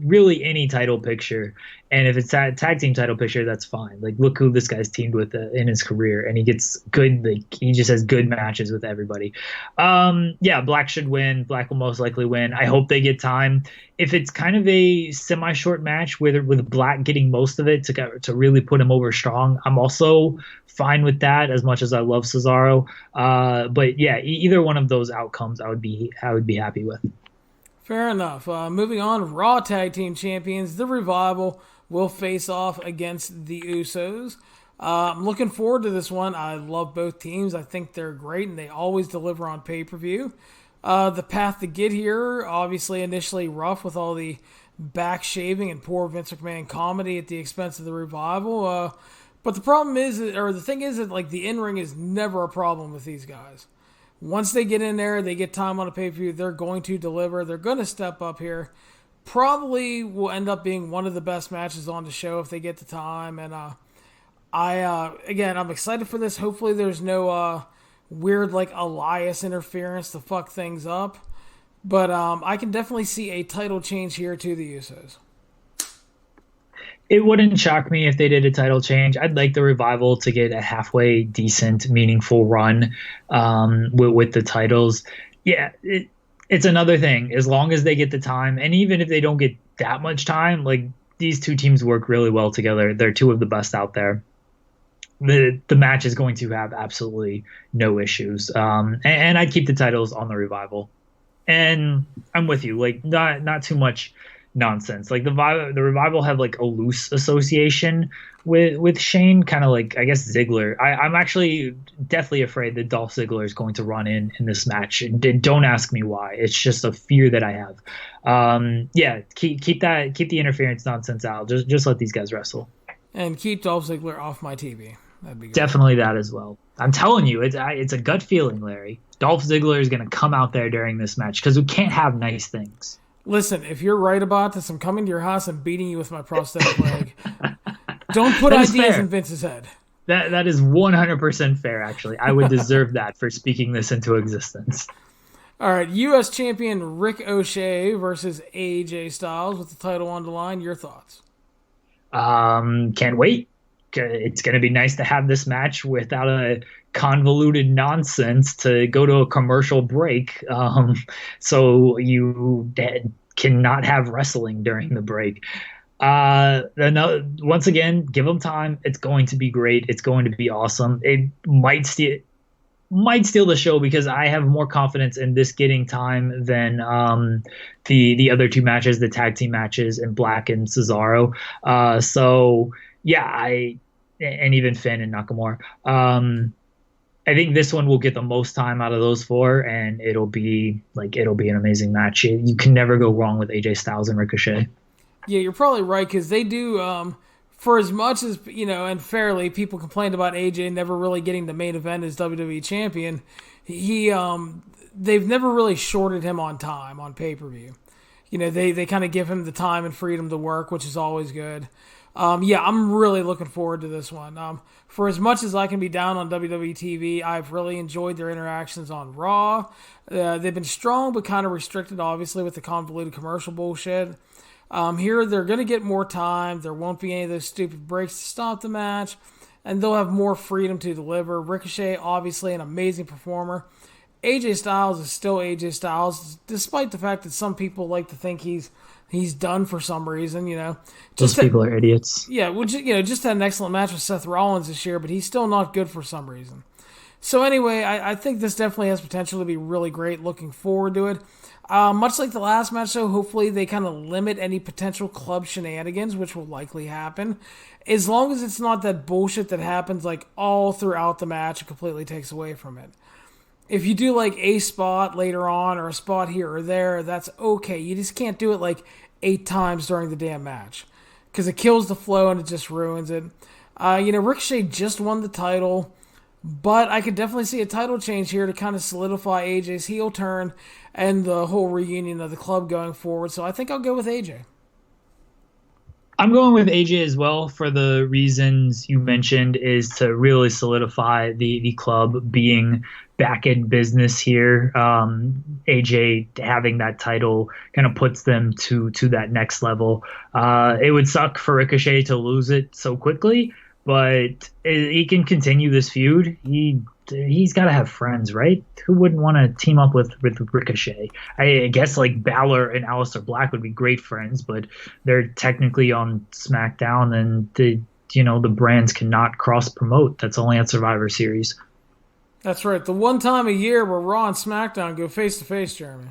really any title picture, and if it's a tag team title picture, that's fine. Like, look who this guy's teamed with in his career, and he gets good. Like, he just has good matches with everybody. Yeah, Black should win. Black will most likely win. I hope they get time. If it's kind of a semi-short match with Black getting most of it to really put him over strong, I'm also fine with that. As much as I love Cesaro, but yeah, either one of those outcomes, I would be happy with. Fair enough. Moving on, Raw Tag Team Champions, The Revival, will face off against the Usos. I'm looking forward to this one. I love both teams. I think they're great, and they always deliver on pay-per-view. The path to get here, obviously initially rough with all the back shaving and poor Vince McMahon comedy at the expense of The Revival. But the problem is, or the thing is that like the in-ring is never a problem with these guys. Once they get in there, they get time on a pay-per-view, they're going to deliver. They're going to step up here. Probably will end up being one of the best matches on the show if they get the time. And I'm excited for this. Hopefully there's no weird like Elias interference to fuck things up. But I can definitely see a title change here to the Usos. It wouldn't shock me if they did a title change. I'd like the Revival to get a halfway decent, meaningful run with the titles. Yeah, it's another thing. As long as they get the time, and even if they don't get that much time, like these two teams work really well together. They're two of the best out there. The match is going to have absolutely no issues. And I'd keep the titles on the Revival. And I'm with you. Like not too much nonsense. Like the Revival have like a loose association with Shane, kind of like I guess Ziggler. I'm actually deathly afraid that Dolph Ziggler is going to run in this match. Don't ask me why. It's just a fear that I have. Yeah, keep the interference nonsense out. Just let these guys wrestle. And keep Dolph Ziggler off my TV. That'd be good. Definitely that as well. I'm telling you, it's a gut feeling, Larry. Dolph Ziggler is going to come out there during this match because we can't have nice things. Listen, if you're right about this, I'm coming to your house and beating you with my prosthetic leg. Don't put ideas in Vince's head. That is 100% fair, actually. I would deserve that for speaking this into existence. All right, U.S. champion Rick O'Shea versus AJ Styles with the title on the line. Your thoughts? Can't wait. It's going to be nice to have this match without a convoluted nonsense to go to a commercial break. So you cannot have wrestling during the break. Once again, give them time. It's going to be great. It's going to be awesome. It might steal the show because I have more confidence in this getting time than the other two matches, the tag team matches, and Black and Cesaro. So yeah, and even Finn and Nakamura. I think this one will get the most time out of those four, and it'll be an amazing match. You can never go wrong with AJ Styles and Ricochet. Yeah, you're probably right because they do. For as much as and fairly, people complained about AJ never really getting the main event as WWE champion. They've never really shorted him on time on pay per view. They kind of give him the time and freedom to work, which is always good. Yeah, I'm really looking forward to this one. For as much as I can be down on WWE TV, I've really enjoyed their interactions on Raw. They've been strong, but kind of restricted, obviously, with the convoluted commercial bullshit. Here, they're going to get more time. There won't be any of those stupid breaks to stop the match, and they'll have more freedom to deliver. Ricochet, obviously, an amazing performer. AJ Styles is still AJ Styles, despite the fact that some people like to think he's done for some reason. Those people are idiots. Yeah, just had an excellent match with Seth Rollins this year, but he's still not good for some reason. So anyway, I think this definitely has potential to be really great. Looking forward to it. Much like the last match, though, hopefully they kind of limit any potential club shenanigans, which will likely happen. As long as it's not that bullshit that happens like all throughout the match and completely takes away from it. If you do like a spot later on or a spot here or there, that's okay. You just can't do it like 8 times during the damn match because it kills the flow and it just ruins it. Ricochet just won the title, but I could definitely see a title change here to kind of solidify AJ's heel turn and the whole reunion of the club going forward. So I think I'll go with AJ. I'm going with AJ as well for the reasons you mentioned, is to really solidify the club being back in business here. AJ having that title kind of puts them to that next level. It would suck for Ricochet to lose it so quickly, but he can continue this feud. He's got to have friends, right? Who wouldn't want to team up with Ricochet? I guess like Balor and Aleister Black would be great friends, but they're technically on SmackDown, and the brands cannot cross promote. That's only at Survivor Series. That's right. The one time a year where Raw and SmackDown go face to face, Jeremy.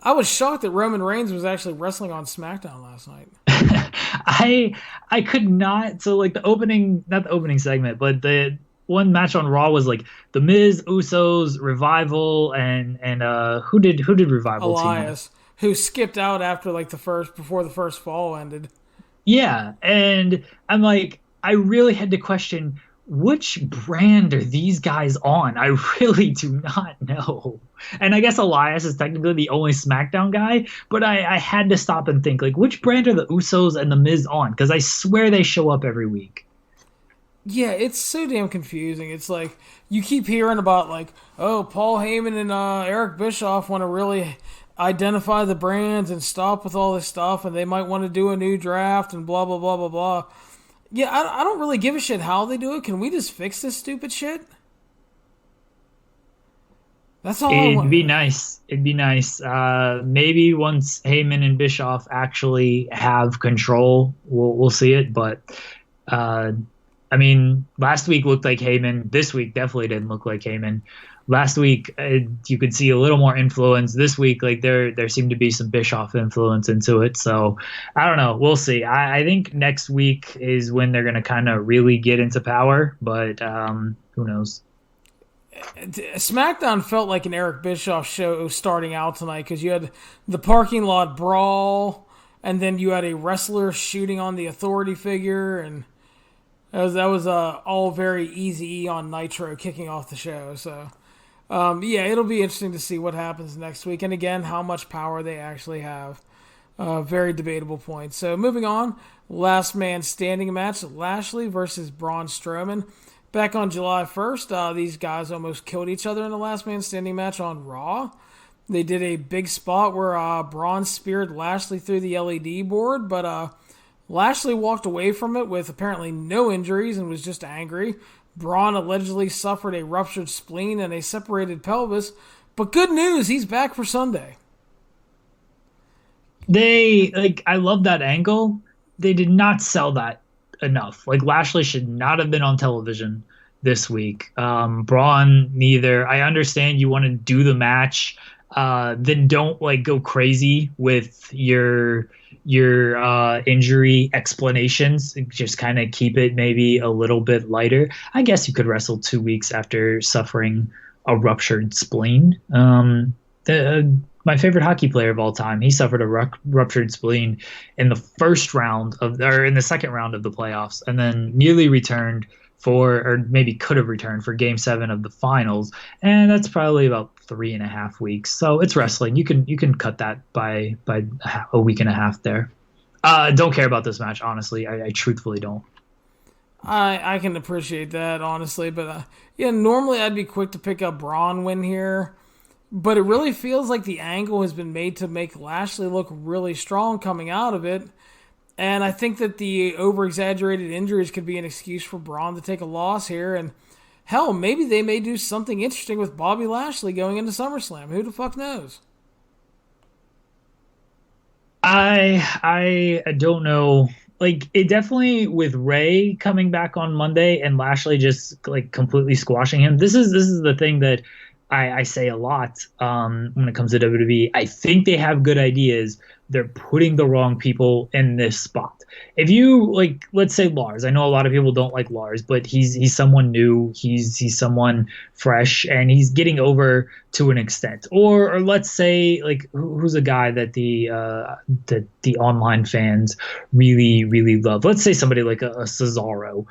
I was shocked that Roman Reigns was actually wrestling on SmackDown last night. I could not. So like not the opening segment, but the one match on Raw was like The Miz, Usos, Revival, and who did Revival Elias, who skipped out after like before the first fall ended. Yeah, and I'm like, I really had to question which brand are these guys on? I really do not know. And I guess Elias is technically the only SmackDown guy, but I had to stop and think, like, which brand are the Usos and the Miz on? Because I swear they show up every week. Yeah, it's so damn confusing. It's like you keep hearing about like, oh, Paul Heyman and Eric Bischoff want to really identify the brands and stop with all this stuff, and they might want to do a new draft and blah blah blah blah blah. Yeah, I don't really give a shit how they do it. Can we just fix this stupid shit? That's all. It'd be nice. It'd be nice. Maybe once Heyman and Bischoff actually have control, we'll see it. But I mean, last week looked like Heyman. This week definitely didn't look like Heyman. Last week, you could see a little more influence. This week, like there seemed to be some Bischoff influence into it. So I don't know. We'll see. I think next week is when they're going to kind of really get into power. But who knows? SmackDown felt like an Eric Bischoff show starting out tonight because you had the parking lot brawl, and then you had a wrestler shooting on the authority figure, and that was all very easy on Nitro kicking off the show. So. Yeah, it'll be interesting to see what happens next week. And again, how much power they actually have. Very debatable point. So moving on, last man standing match, Lashley versus Braun Strowman. Back on July 1st, these guys almost killed each other in the last man standing match on Raw. They did a big spot where Braun speared Lashley through the LED board, but Lashley walked away from it with apparently no injuries and was just angry. Braun allegedly suffered a ruptured spleen and a separated pelvis, but good news, he's back for Sunday. I love that angle. They did not sell that enough. Like, Lashley should not have been on television. this week. Braun, neither. I understand you want to do the match, then don't like go crazy with your injury explanations. Just kind of keep it maybe a little bit lighter. I guess you could wrestle 2 weeks after suffering a ruptured spleen. My favorite hockey player of all time, he suffered a ruptured spleen in the in the second round of the playoffs, and then nearly returned or maybe could have returned for Game 7 of the finals, and that's probably about 3.5 weeks. So it's wrestling. You can cut that by a week and a half there. Don't care about this match, honestly. I truthfully don't. I can appreciate that, honestly, but yeah, normally I'd be quick to pick up Braun win here, but it really feels like the angle has been made to make Lashley look really strong coming out of it. And I think that the over-exaggerated injuries could be an excuse for Braun to take a loss here. And hell, maybe they may do something interesting with Bobby Lashley going into SummerSlam. Who the fuck knows? I don't know. Like, it definitely, with Ray coming back on Monday and Lashley just like completely squashing him. This is the thing that I say a lot when it comes to WWE. I think they have good ideas. They're putting the wrong people in this spot. If you like, let's say Lars. I know a lot of people don't like Lars, but he's someone new. He's someone fresh, and he's getting over to an extent. Or let's say like who's a guy that the online fans really love. Let's say somebody like a Cesaro.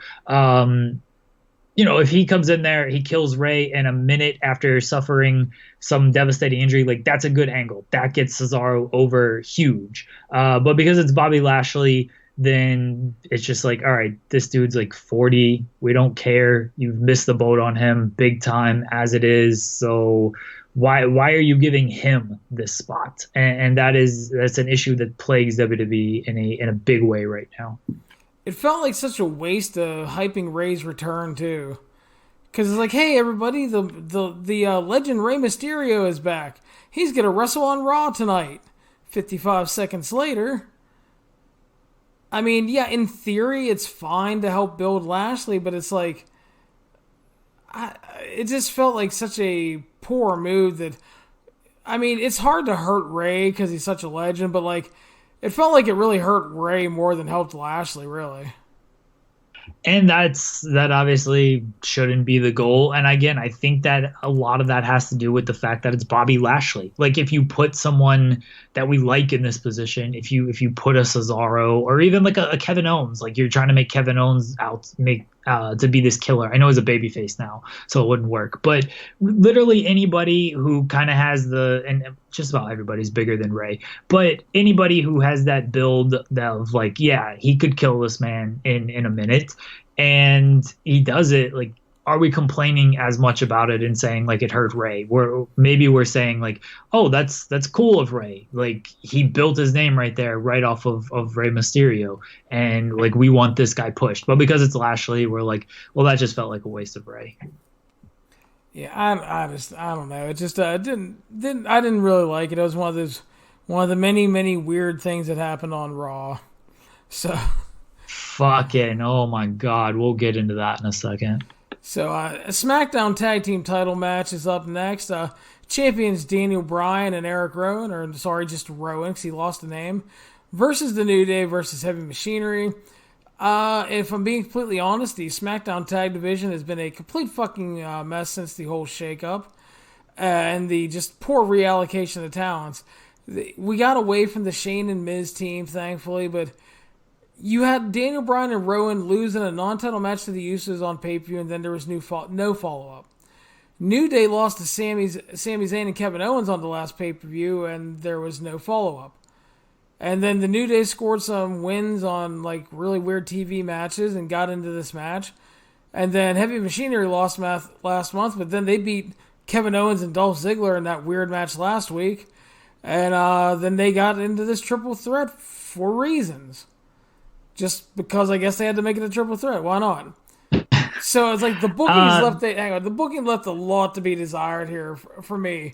If he comes in there, he kills Ray in a minute after suffering some devastating injury, like that's a good angle. That gets Cesaro over huge. But because it's Bobby Lashley, then it's just like, all right, this dude's like 40. We don't care. You've missed the boat on him big time as it is. So why are you giving him this spot? And that's an issue that plagues WWE in a big way right now. It felt like such a waste of hyping Ray's return too, because it's like, hey everybody, the legend Rey Mysterio is back. He's gonna wrestle on Raw tonight. 55 seconds later. I mean, yeah, in theory it's fine to help build Lashley, but it's like, it just felt like such a poor move that. I mean, it's hard to hurt Ray because he's such a legend, but like. It felt like it really hurt Ray more than helped Lashley, really. And that obviously shouldn't be the goal. And again, I think that a lot of that has to do with the fact that it's Bobby Lashley. Like if you put someone that we like in this position, if you put a Cesaro or even like a Kevin Owens, like you're trying to make Kevin Owens to be this killer. I know he's a babyface now, so it wouldn't work. But literally anybody who kind of has and just about everybody's bigger than Ray, but anybody who has that build of like, yeah, he could kill this man in a minute, and he does it. Like, are we complaining as much about it and saying like it hurt Ray? We're saying like, oh, that's cool of Ray. Like he built his name right there, right off of Rey Mysterio, and like we want this guy pushed. But because it's Lashley, we're like, well, that just felt like a waste of Ray. Yeah, I don't know. It just I didn't really like it. It was one of the many weird things that happened on Raw. So fucking oh my god, we'll get into that in a second. So, a SmackDown Tag Team title match is up next. Champions Daniel Bryan and Eric Rowan, just Rowan because he lost the name, versus The New Day versus Heavy Machinery. If I'm being completely honest, the SmackDown Tag Division has been a complete fucking mess since the whole shakeup and the just poor reallocation of talents. We got away from the Shane and Miz team, thankfully, but you had Daniel Bryan and Rowan lose in a non-title match to the Usos on pay-per-view, and then there was no follow-up. New Day lost to Sami Zayn and Kevin Owens on the last pay-per-view, and there was no follow-up. And then the New Day scored some wins on like really weird TV matches and got into this match. And then Heavy Machinery lost last month, but then they beat Kevin Owens and Dolph Ziggler in that weird match last week. And then they got into this triple threat for reasons. Just because I guess they had to make it a triple threat. Why not? So it's like the booking left a lot to be desired here for me.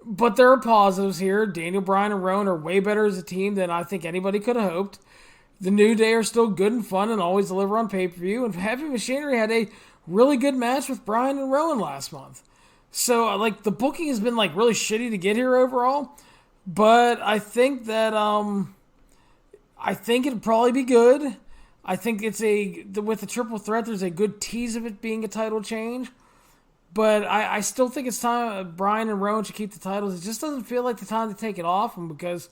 But there are positives here. Daniel Bryan and Rowan are way better as a team than I think anybody could have hoped. The New Day are still good and fun and always deliver on pay-per-view. And Heavy Machinery had a really good match with Bryan and Rowan last month. So, like, the booking has been, like, really shitty to get here overall. But I think that, I think it'd probably be good. I think with the triple threat, there's a good tease of it being a title change. But I still think it's time Bryan and Rowan should keep the titles. It just doesn't feel like the time to take it off them because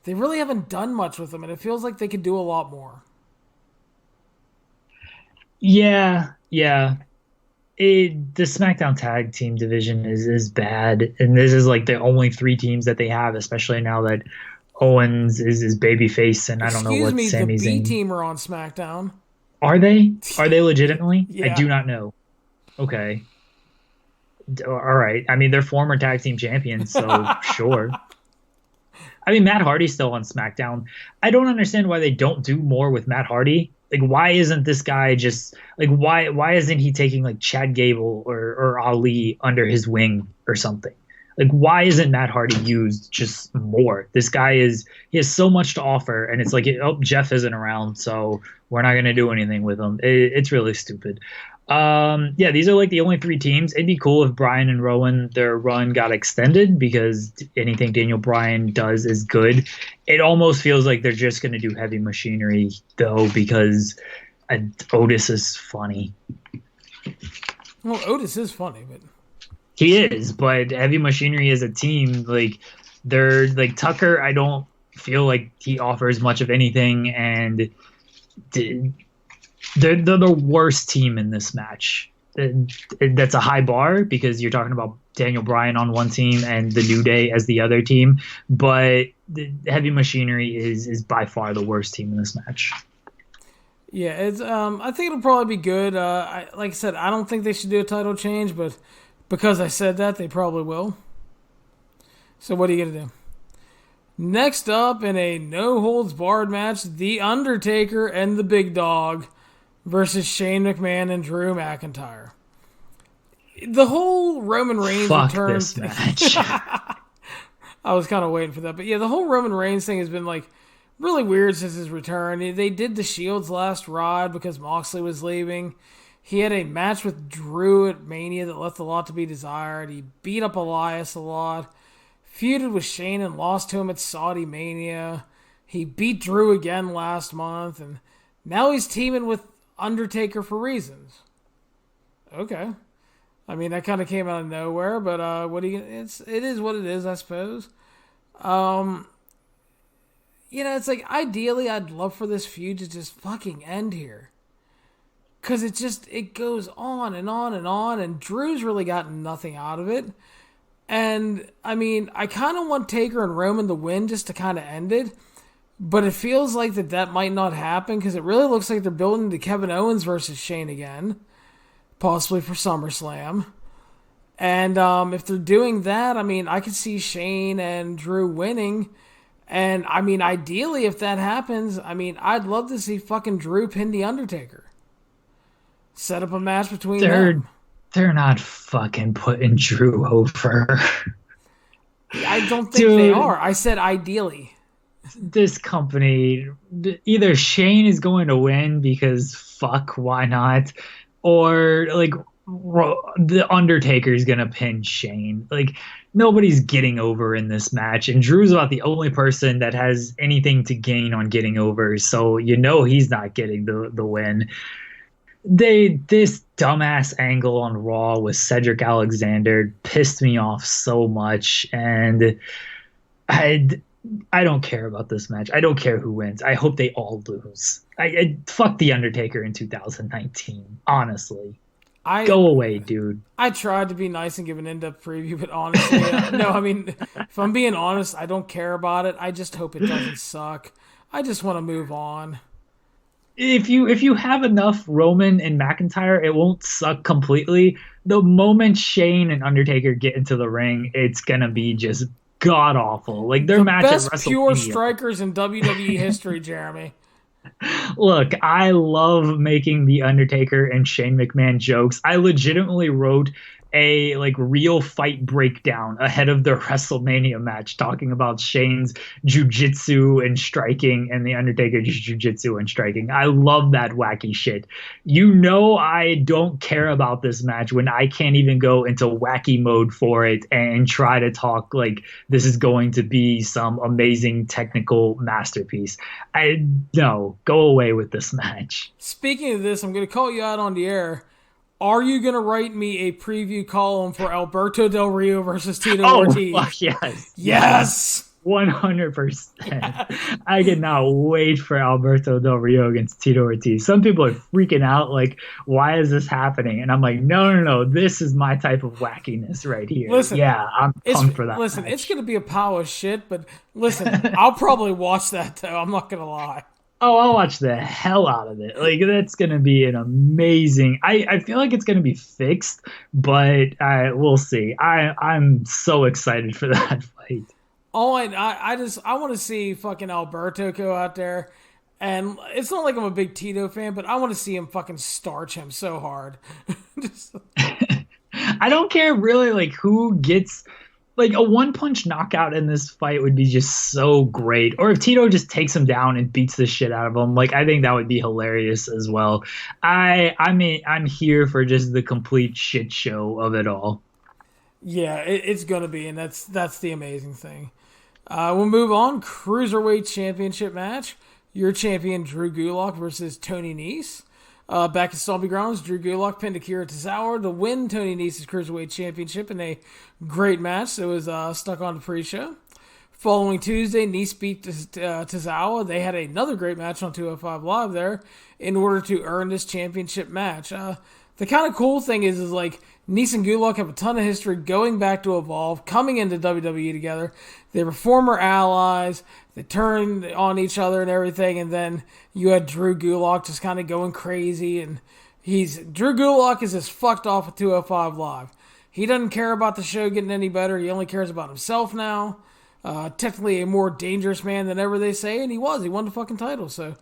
they really haven't done much with them, and it feels like they could do a lot more. Yeah, yeah. The SmackDown Tag Team division is bad, and this is like the only three teams that they have, especially now that Owens is babyface, and I don't know what Sami Zayn. The B team are on SmackDown. Are they? Are they legitimately? Yeah. I do not know. Okay. All right. I mean, they're former tag team champions, so sure. I mean, Matt Hardy's still on SmackDown. I don't understand why they don't do more with Matt Hardy. Like, why isn't this guy just like why isn't he taking like Chad Gable or Ali under his wing or something? Like, why isn't Matt Hardy used just more? This guy he has so much to offer, and it's like, oh, Jeff isn't around, so we're not gonna do anything with him. It's really stupid. Yeah, these are like the only three teams. It'd be cool if Bryan and Rowan, their run got extended because anything Daniel Bryan does is good. It almost feels like they're just going to do Heavy Machinery though, because Otis is funny. Well, Otis is funny, but he is, but Heavy Machinery as a team, like they're like Tucker, I don't feel like he offers much of anything, and they're the worst team in this match. That's a high bar because you're talking about Daniel Bryan on one team and the New Day as the other team. But the Heavy Machinery is by far the worst team in this match. Yeah, it's I think it'll probably be good. Like I said, I don't think they should do a title change, but because I said that, they probably will. So what are you gonna do? Next up, in a no-holds-barred match, The Undertaker and the Big Dog versus Shane McMahon and Drew McIntyre. The whole Roman Reigns return this match. I was kind of waiting for that. But yeah, the whole Roman Reigns thing has been like really weird since his return. They did the Shield's last ride because Moxley was leaving. He had a match with Drew at Mania that left a lot to be desired. He beat up Elias a lot. Feuded with Shane and lost to him at Saudi Mania. He beat Drew again last month. And now he's teaming with Undertaker for reasons. Okay. I mean, that kind of came out of nowhere, but it is what it is, I suppose. It's like, ideally, I'd love for this feud to just fucking end here. Because it goes on and on and on, and Drew's really gotten nothing out of it. And, I mean, I kind of want Taker and Roman to win just to kind of end it. But it feels like that might not happen because it really looks like they're building to Kevin Owens versus Shane again. Possibly for SummerSlam. And if they're doing that, I mean, I could see Shane and Drew winning. And, I mean, ideally, if that happens, I mean, I'd love to see fucking Drew pin The Undertaker. Set up a match between them. They're not fucking putting Drew over. I don't think they are. I said ideally. This company, either Shane is going to win because fuck, why not? Or like the Undertaker is going to pin Shane. Like, nobody's getting over in this match, and Drew's about the only person that has anything to gain on getting over, so he's not getting the win. This dumbass angle on Raw with Cedric Alexander pissed me off so much, and I don't care about this match. I don't care who wins. I hope they all lose. I fuck The Undertaker in 2019, honestly. Go away, dude. I tried to be nice and give an in-depth preview, but honestly, no, I mean, if I'm being honest, I don't care about it. I just hope it doesn't suck. I just want to move on. If you have enough Roman and McIntyre, it won't suck completely. The moment Shane and Undertaker get into the ring, it's going to be just god-awful. Like, their match at WrestleMania. The best pure strikers in WWE history, Jeremy. Look, I love making The Undertaker and Shane McMahon jokes. I legitimately wrote a like real fight breakdown ahead of the WrestleMania match, talking about Shane's jujitsu and striking and the Undertaker's jujitsu and striking. I love that wacky shit. You know, I don't care about this match when I can't even go into wacky mode for it and try to talk like this is going to be some amazing technical masterpiece. I no, go away with this match. Speaking of this, I'm going to call you out on the air. Are you going to write me a preview column for Alberto Del Rio versus Tito Ortiz? Fuck yes. Yes! 100%. I cannot wait for Alberto Del Rio against Tito Ortiz. Some people are freaking out, like, why is this happening? And I'm like, no. This is my type of wackiness right here. Listen, yeah, I'm pumped for that. Listen, match. It's going to be a pile of shit, but listen, I'll probably watch that, though. I'm not going to lie. Oh, I'll watch the hell out of it. Like, that's going to be an amazing... I feel like it's going to be fixed, but we'll see. I'm so excited for that fight. Oh, I want to see fucking Alberto go out there, and it's not like I'm a big Tito fan, but I want to see him fucking starch him so hard. I don't care really, like, who gets... Like, a one-punch knockout in this fight would be just so great. Or if Tito just takes him down and beats the shit out of him, like, I think that would be hilarious as well. I'm here for just the complete shit show of it all. Yeah, it's gonna be, and that's the amazing thing. We'll move on. Cruiserweight Championship match. Your champion Drew Gulak versus Tony Nese. Back at Selby Grounds, Drew Gulak pinned Akira Tozawa to win Tony Nese's Cruiserweight Championship in a great match that was stuck on the pre-show. Following Tuesday, Nese beat Tozawa. They had another great match on 205 Live there in order to earn this championship match. The kind of cool thing is like Nese and Gulak have a ton of history going back to Evolve, coming into WWE together. They were former allies. They turned on each other and everything, and then you had Drew Gulak just kind of going crazy, and Drew Gulak is just fucked off with 205 Live. He doesn't care about the show getting any better. He only cares about himself now. Technically a more dangerous man than ever, they say, and he won the fucking title, so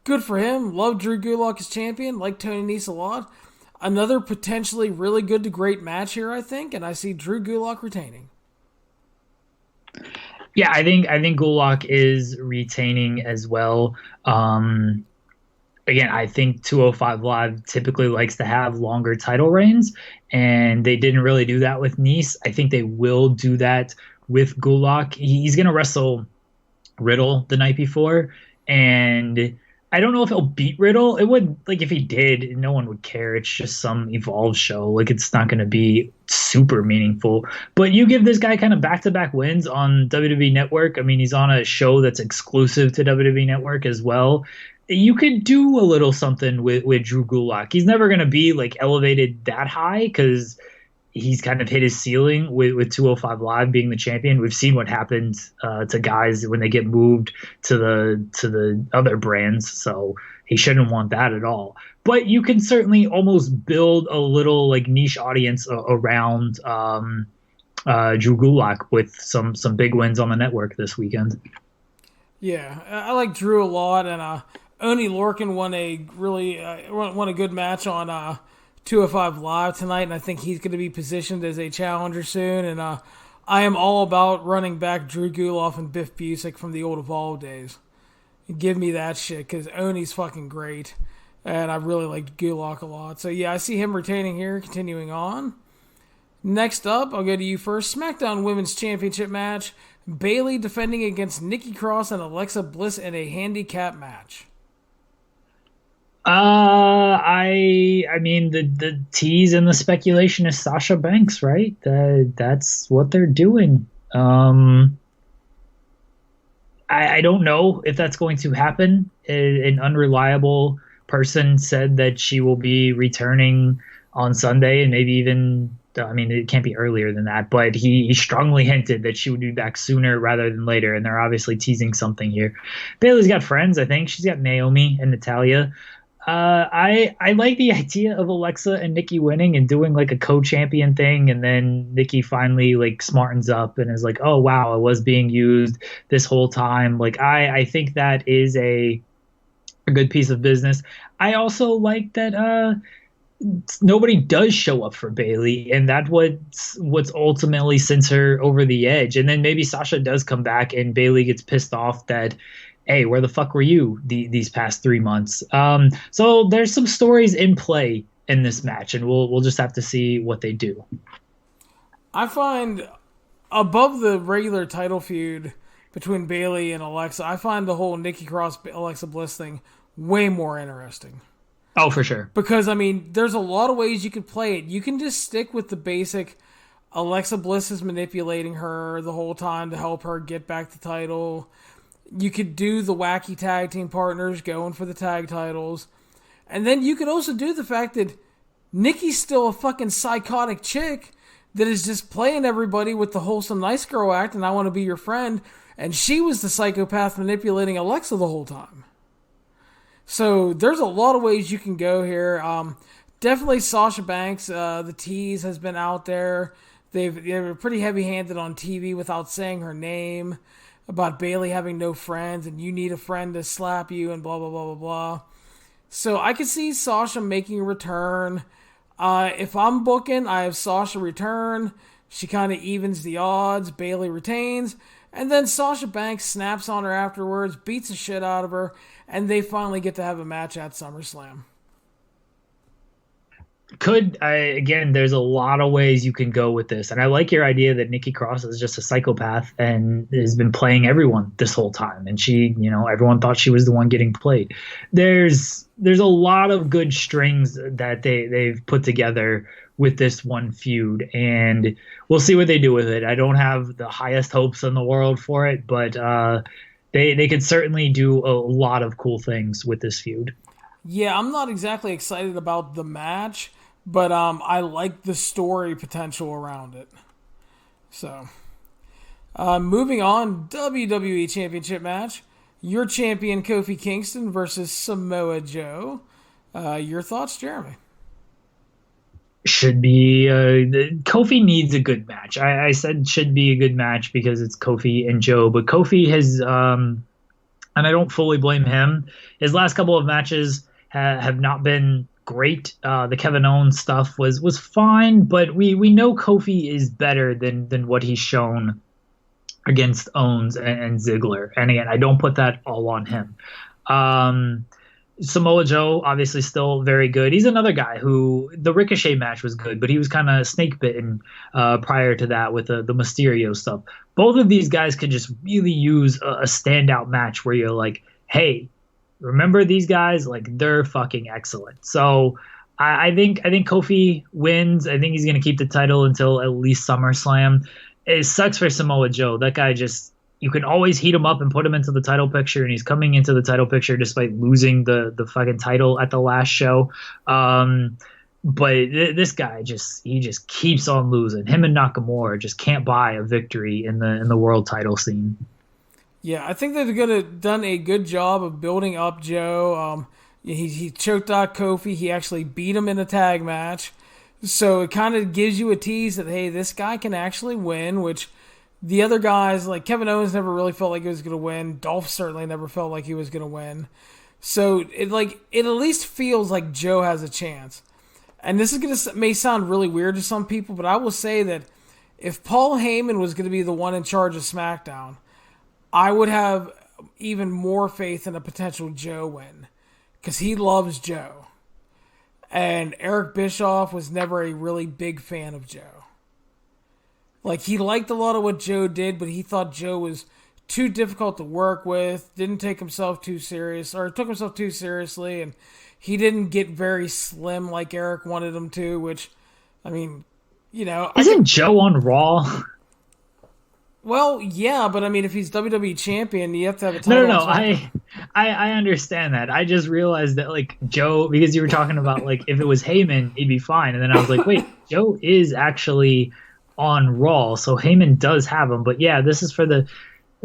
good for him. Love Drew Gulak as champion, like Tony Nese a lot. Another potentially really good to great match here, I think, and I see Drew Gulak retaining. Yeah, I think Gulak is retaining as well. Again, I think 205 Live typically likes to have longer title reigns, and they didn't really do that with Nese. I think they will do that with Gulak. He's going to wrestle Riddle the night before, and I don't know if he'll beat Riddle. It would, like, if he did, no one would care. It's just some Evolve show. Like, it's not going to be super meaningful. But you give this guy kind of back-to-back wins on WWE Network. I mean, he's on a show that's exclusive to WWE Network as well. You could do a little something with Drew Gulak. He's never going to be, like, elevated that high because he's kind of hit his ceiling with 205 Live being the champion. We've seen what happens to guys when they get moved to the other brands, so he shouldn't want that at all. But you can certainly almost build a little like niche audience around Drew Gulak with some big wins on the network this weekend. Yeah, I like Drew a lot, and Oney Lorcan won a good match on 205 Live tonight, and I think he's going to be positioned as a challenger soon. And I am all about running back Drew Gulak and Biff Busick from the old Evolve days. Give me that shit, because Oney's fucking great, and I really liked Gulak a lot. So yeah, I see him retaining here, continuing on. Next up, I'll go to you first. SmackDown Women's Championship match. Bayley defending against Nikki Cross and Alexa Bliss in a handicap match. I mean the tease and the speculation is Sasha Banks, right? That's what they're doing. I don't know if that's going to happen. An unreliable person said that she will be returning on Sunday, and maybe even, I mean, it can't be earlier than that, but he strongly hinted that she would be back sooner rather than later, and they're obviously teasing something here. Bayley's got friends, I think. She's got Naomi and Natalya. I like the idea of Alexa and Nikki winning and doing like a co-champion thing, and then Nikki finally like smartens up and is like, oh wow, I was being used this whole time. Like I think that is a good piece of business. I also like that nobody does show up for Bayley, and that's what's ultimately sends her over the edge. And then maybe Sasha does come back, and Bayley gets pissed off that, hey, where the fuck were you these past 3 months? So there's some stories in play in this match, and we'll just have to see what they do. I find above the regular title feud between Bayley and Alexa, I find the whole Nikki Cross Alexa Bliss thing way more interesting. Oh, for sure. Because, I mean, there's a lot of ways you could play it. You can just stick with the basic Alexa Bliss is manipulating her the whole time to help her get back the title. You could do the wacky tag team partners going for the tag titles. And then you could also do the fact that Nikki's still a fucking psychotic chick that is just playing everybody with the wholesome nice girl act and I want to be your friend. And she was the psychopath manipulating Alexa the whole time. So there's a lot of ways you can go here. Definitely Sasha Banks, the tease has been out there. They were pretty heavy-handed on TV without saying her name, about Bayley having no friends and you need a friend to slap you and blah, blah, blah, blah, blah. So I could see Sasha making a return. If I'm booking, I have Sasha return. She kind of evens the odds. Bayley retains. And then Sasha Banks snaps on her afterwards, beats the shit out of her, and they finally get to have a match at SummerSlam. Again, there's a lot of ways you can go with this. And I like your idea that Nikki Cross is just a psychopath and has been playing everyone this whole time. And she, everyone thought she was the one getting played. There's a lot of good strings that they've put together with this one feud, and we'll see what they do with it. I don't have the highest hopes in the world for it, but they could certainly do a lot of cool things with this feud. Yeah, I'm not exactly excited about the match, but I like the story potential around it. So, moving on, WWE Championship match. Your champion Kofi Kingston versus Samoa Joe. Your thoughts, Jeremy? Should be Kofi needs a good match. I said should be a good match because it's Kofi and Joe, but Kofi has and I don't fully blame him. His last couple of matches have not been great. The Kevin Owens stuff was fine, but we know Kofi is better than what he's shown against Owens and Ziggler. And again, I don't put that all on him. Samoa Joe, obviously still very good. He's another guy who the Ricochet match was good, but he was kind of snake bitten prior to that with the Mysterio stuff. Both of these guys could just really use a standout match where you're like, hey, remember these guys? Like, they're fucking excellent. So I think Kofi wins. I think he's going to keep the title until at least SummerSlam. It sucks for Samoa Joe. That guy just, you can always heat him up and put him into the title picture, and he's coming into the title picture despite losing the fucking title at the last show. But this guy he just keeps on losing. Him and Nakamura just can't buy a victory in the world title scene. Yeah, I think they've done a good job of building up Joe. He choked out Kofi. He actually beat him in a tag match. So it kind of gives you a tease that, hey, this guy can actually win, which the other guys, like Kevin Owens, never really felt like he was going to win. Dolph certainly never felt like he was going to win. So it at least feels like Joe has a chance. And this may sound really weird to some people, but I will say that if Paul Heyman was going to be the one in charge of SmackDown, I would have even more faith in a potential Joe win, because he loves Joe. And Eric Bischoff was never a really big fan of Joe. Like, he liked a lot of what Joe did, but he thought Joe was too difficult to work with, didn't take himself too serious, or took himself too seriously, and he didn't get very slim like Eric wanted him to, which, I mean, Isn't Joe on Raw? Well, yeah, but I mean, if he's WWE champion, you have to have a title. No. I understand that. I just realized that, like, Joe, because you were talking about, like, if it was Heyman, he'd be fine. And then I was like, wait, Joe is actually on Raw, so Heyman does have him. But yeah, this is for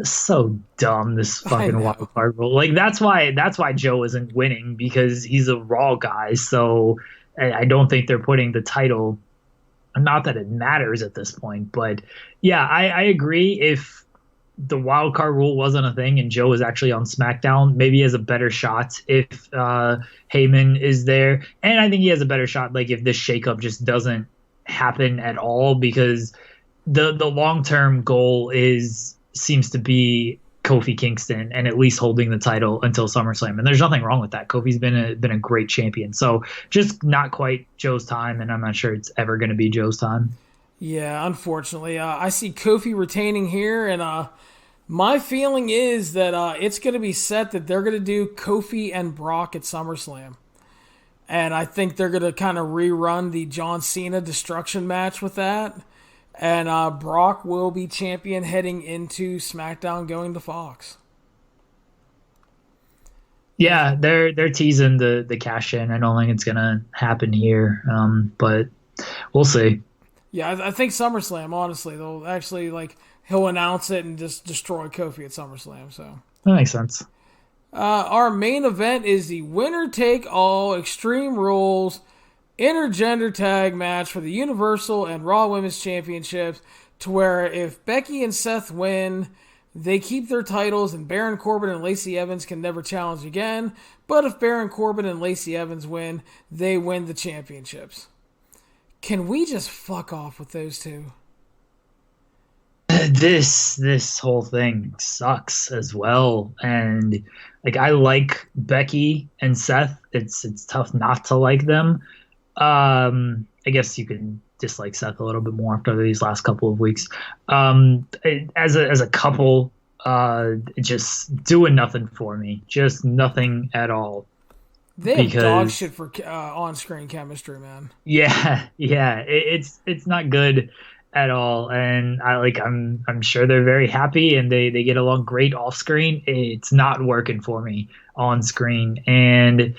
so dumb, this fucking wild card rule. Like, that's why Joe isn't winning, because he's a Raw guy. So I don't think they're putting the title. Not that it matters at this point, but yeah, I agree. If the wild card rule wasn't a thing and Joe was actually on SmackDown, maybe he has a better shot if Heyman is there. And I think he has a better shot like if this shakeup just doesn't happen at all, because the long-term goal seems to be Kofi Kingston and at least holding the title until SummerSlam. And there's nothing wrong with that. Kofi's been a great champion. So just not quite Joe's time, and I'm not sure it's ever going to be Joe's time. Yeah, unfortunately. I see Kofi retaining here, and my feeling is that it's going to be set that they're going to do Kofi and Brock at SummerSlam. And I think they're going to kind of rerun the John Cena destruction match with that. And Brock will be champion heading into SmackDown going to Fox. Yeah, they're teasing the cash in. I don't think it's gonna happen here, but we'll see. Yeah, I think SummerSlam. Honestly, they'll actually he'll announce it and just destroy Kofi at SummerSlam. So that makes sense. Our main event is the winner take all Extreme Rules intergender tag match for the Universal and Raw Women's Championships, to where if Becky and Seth win, they keep their titles and Baron Corbin and Lacey Evans can never challenge again. But if Baron Corbin and Lacey Evans win, they win the championships. Can we just fuck off with those two? This whole thing sucks as well, and I like Becky and Seth. It's tough not to like them. I guess you can dislike Seth a little bit more after these last couple of weeks. As a couple, just doing nothing for me. Just nothing at all. They have dog shit for on-screen chemistry, man. Yeah. It's not good at all, and I'm sure they're very happy and they get along great off screen. It's not working for me on screen, and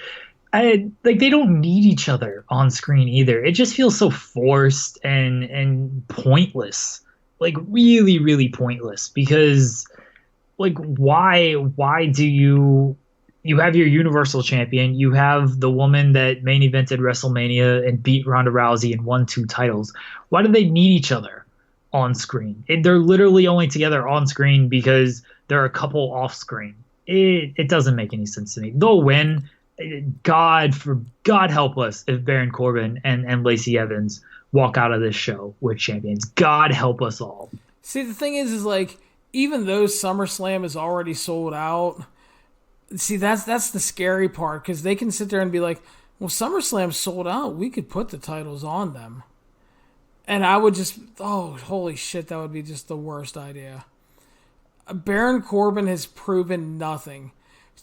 they don't need each other on screen either. It just feels so forced and pointless. Really, really pointless, because why do you have your Universal Champion, you have the woman that main evented WrestleMania and beat Ronda Rousey and won 2 titles. Why do they need each other on screen? They're literally only together on screen because they're a couple off screen. It doesn't make any sense to me. They'll win. God help us if Baron Corbin and Lacey Evans walk out of this show with champions. God help us all. See, the thing is even though SummerSlam is already sold out, see, that's the scary part, because they can sit there and be like, well, SummerSlam's sold out, we could put the titles on them. And I would just, oh, holy shit, that would be just the worst idea. Baron Corbin has proven nothing.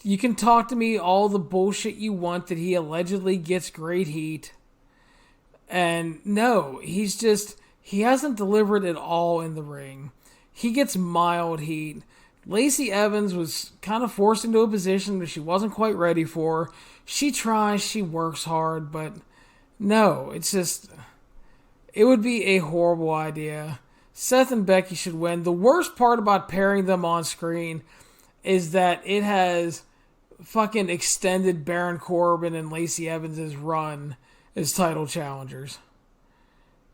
You can talk to me all the bullshit you want that he allegedly gets great heat. And no, he hasn't delivered at all in the ring. He gets mild heat. Lacey Evans was kind of forced into a position that she wasn't quite ready for. She tries, she works hard, but no, it would be a horrible idea. Seth and Becky should win. The worst part about pairing them on screen is that it has fucking extended Baron Corbin and Lacey Evans' run as title challengers.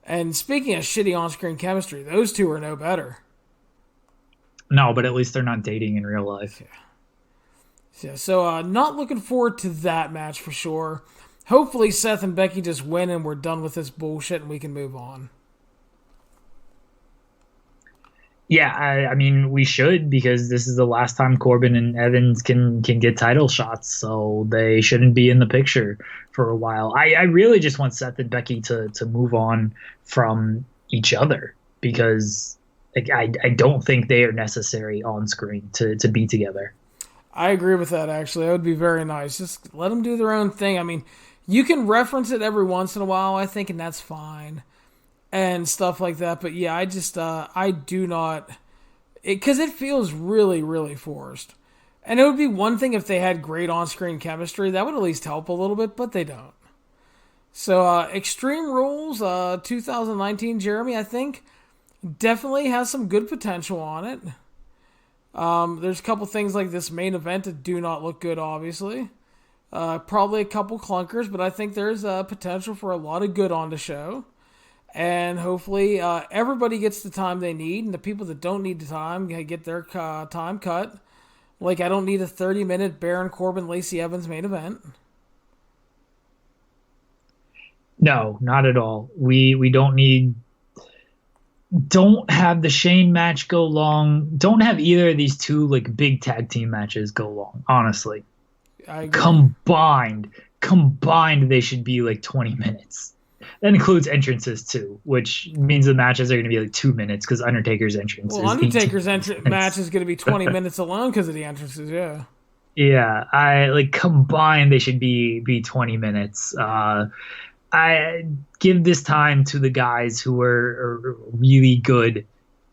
And speaking of shitty on-screen chemistry, those two are no better. No, but at least they're not dating in real life. Yeah, so not looking forward to that match for sure. Hopefully Seth and Becky just win and we're done with this bullshit and we can move on. Yeah, I mean, we should, because this is the last time Corbin and Evans can get title shots, so they shouldn't be in the picture for a while. I really just want Seth and Becky to move on from each other, because I don't think they are necessary on screen to be together. I agree with that, actually. That would be very nice. Just let them do their own thing. I mean, you can reference it every once in a while, I think, and that's fine. And stuff like that. But yeah, I do not... Because it feels really, really forced. And it would be one thing if they had great on-screen chemistry. That would at least help a little bit, but they don't. So, Extreme Rules 2019, Jeremy, I think, definitely has some good potential on it. There's a couple things like this main event that do not look good, obviously. Probably a couple clunkers, but I think there's potential for a lot of good on the show. And hopefully everybody gets the time they need, and the people that don't need the time get their time cut. Like, I don't need a 30-minute Baron Corbin, Lacey Evans main event. No, not at all. We don't need. Don't have the Shane match go long. Don't have either of these two like big tag team matches go long. Honestly, I agree. Combined, they should be like 20 minutes. That includes entrances too, which means the matches are going to be like 2 minutes because Undertaker's entrance. Well, Undertaker's match is going to be 20 minutes alone because of the entrances. Yeah. Yeah, I like combined they should be 20 minutes. I give this time to the guys who are really good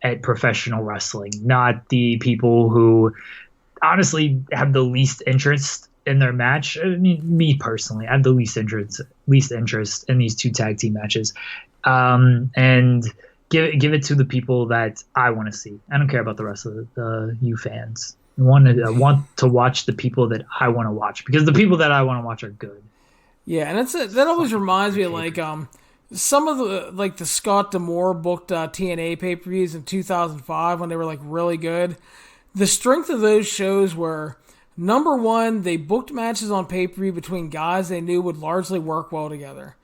at professional wrestling, not the people who honestly have the least interest in their match. I mean, me personally, I have the least interest in these two tag team matches, and give it to the people that I want to see. I don't care about the rest of you fans. I want to watch the people that I want to watch because the people that I want to watch are good. Yeah, and that always reminds me of like some of the Scott D'Amore booked TNA pay-per-views in 2005 when they were like really good. The strength of those shows were, number one, they booked matches on pay-per-view between guys they knew would largely work well together.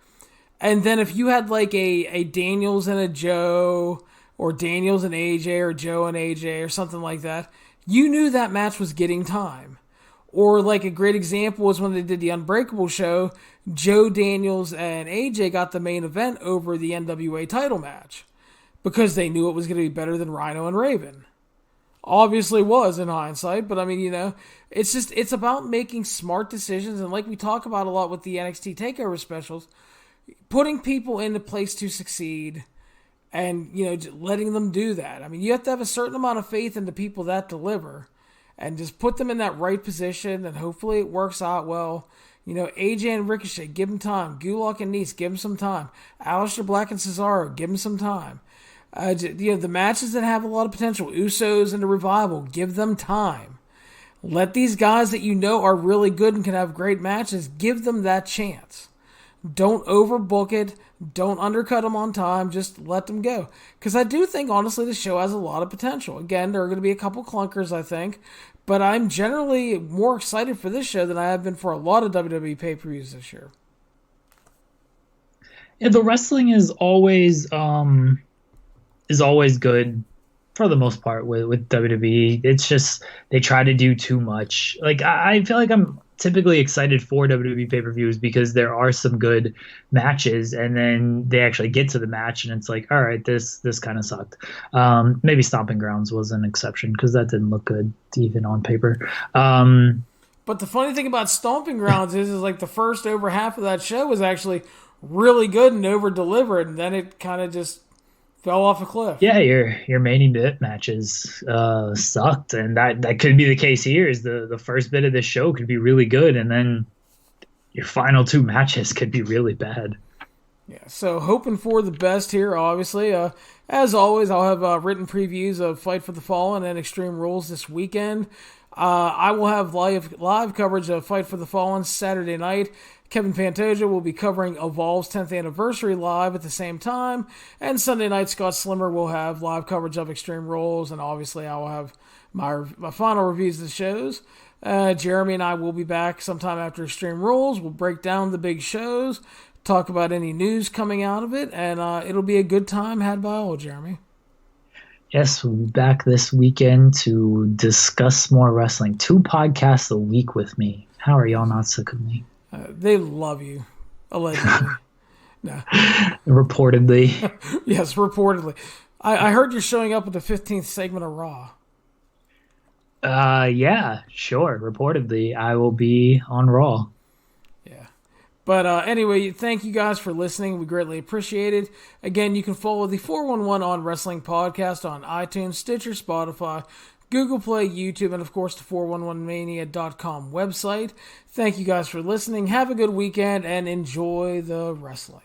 And then if you had like a Daniels and a Joe, or Daniels and AJ, or Joe and AJ, or something like that, you knew that match was getting time. Or like a great example was when they did the Unbreakable show, Joe, Daniels, and AJ got the main event over the NWA title match because they knew it was going to be better than Rhino and Raven. Obviously was in hindsight, but I mean, it's about making smart decisions, and like we talk about a lot with the NXT TakeOver specials, putting people into place to succeed and, letting them do that. I mean, you have to have a certain amount of faith in the people that deliver and just put them in that right position, and hopefully it works out well. AJ and Ricochet, give them time. Gulak and Nice, give them some time. Aleister Black and Cesaro, give them some time. The matches that have a lot of potential, Usos and the Revival, give them time. Let these guys that are really good and can have great matches, give them that chance. Don't overbook it. Don't undercut them on time. Just let them go. Because I do think, honestly, the show has a lot of potential. Again, there are going to be a couple clunkers, I think. But I'm generally more excited for this show than I have been for a lot of WWE pay-per-views this year. Yeah, the wrestling is always good for the most part with WWE. It's just they try to do too much. Like I feel like I'm typically excited for WWE pay-per-views because there are some good matches, and then they actually get to the match and it's like, all right, this kind of sucked. Maybe Stomping Grounds was an exception because that didn't look good even on paper. But the funny thing about Stomping Grounds is like the first over half of that show was actually really good and over-delivered, and then it kind of just fell off a cliff. Yeah, your main event matches sucked, and that could be the case here. Is the first bit of the show could be really good, and then your final two matches could be really bad. Yeah, so hoping for the best here, obviously. As always, I'll have written previews of Fight for the Fallen and Extreme Rules this weekend. I will have live coverage of Fight for the Fallen Saturday night. Kevin Pantoja will be covering Evolve's 10th anniversary live at the same time. And Sunday night, Scott Slimmer will have live coverage of Extreme Rules. And obviously, I will have my final reviews of the shows. Jeremy and I will be back sometime after Extreme Rules. We'll break down the big shows, talk about any news coming out of it, and it'll be a good time had by all, Jeremy. Yes, we'll be back this weekend to discuss more wrestling. 2 podcasts a week with me. How are y'all not sick of me? They love you, allegedly. No. Reportedly. Yes, reportedly. I heard you're showing up with the 15th segment of Raw. Yeah, sure. Reportedly, I will be on Raw. Yeah. But anyway, thank you guys for listening. We greatly appreciate it. Again, you can follow the 411 on Wrestling Podcast on iTunes, Stitcher, Spotify, Google Play, YouTube, and of course the 411mania.com website. Thank you guys for listening. Have a good weekend and enjoy the wrestling.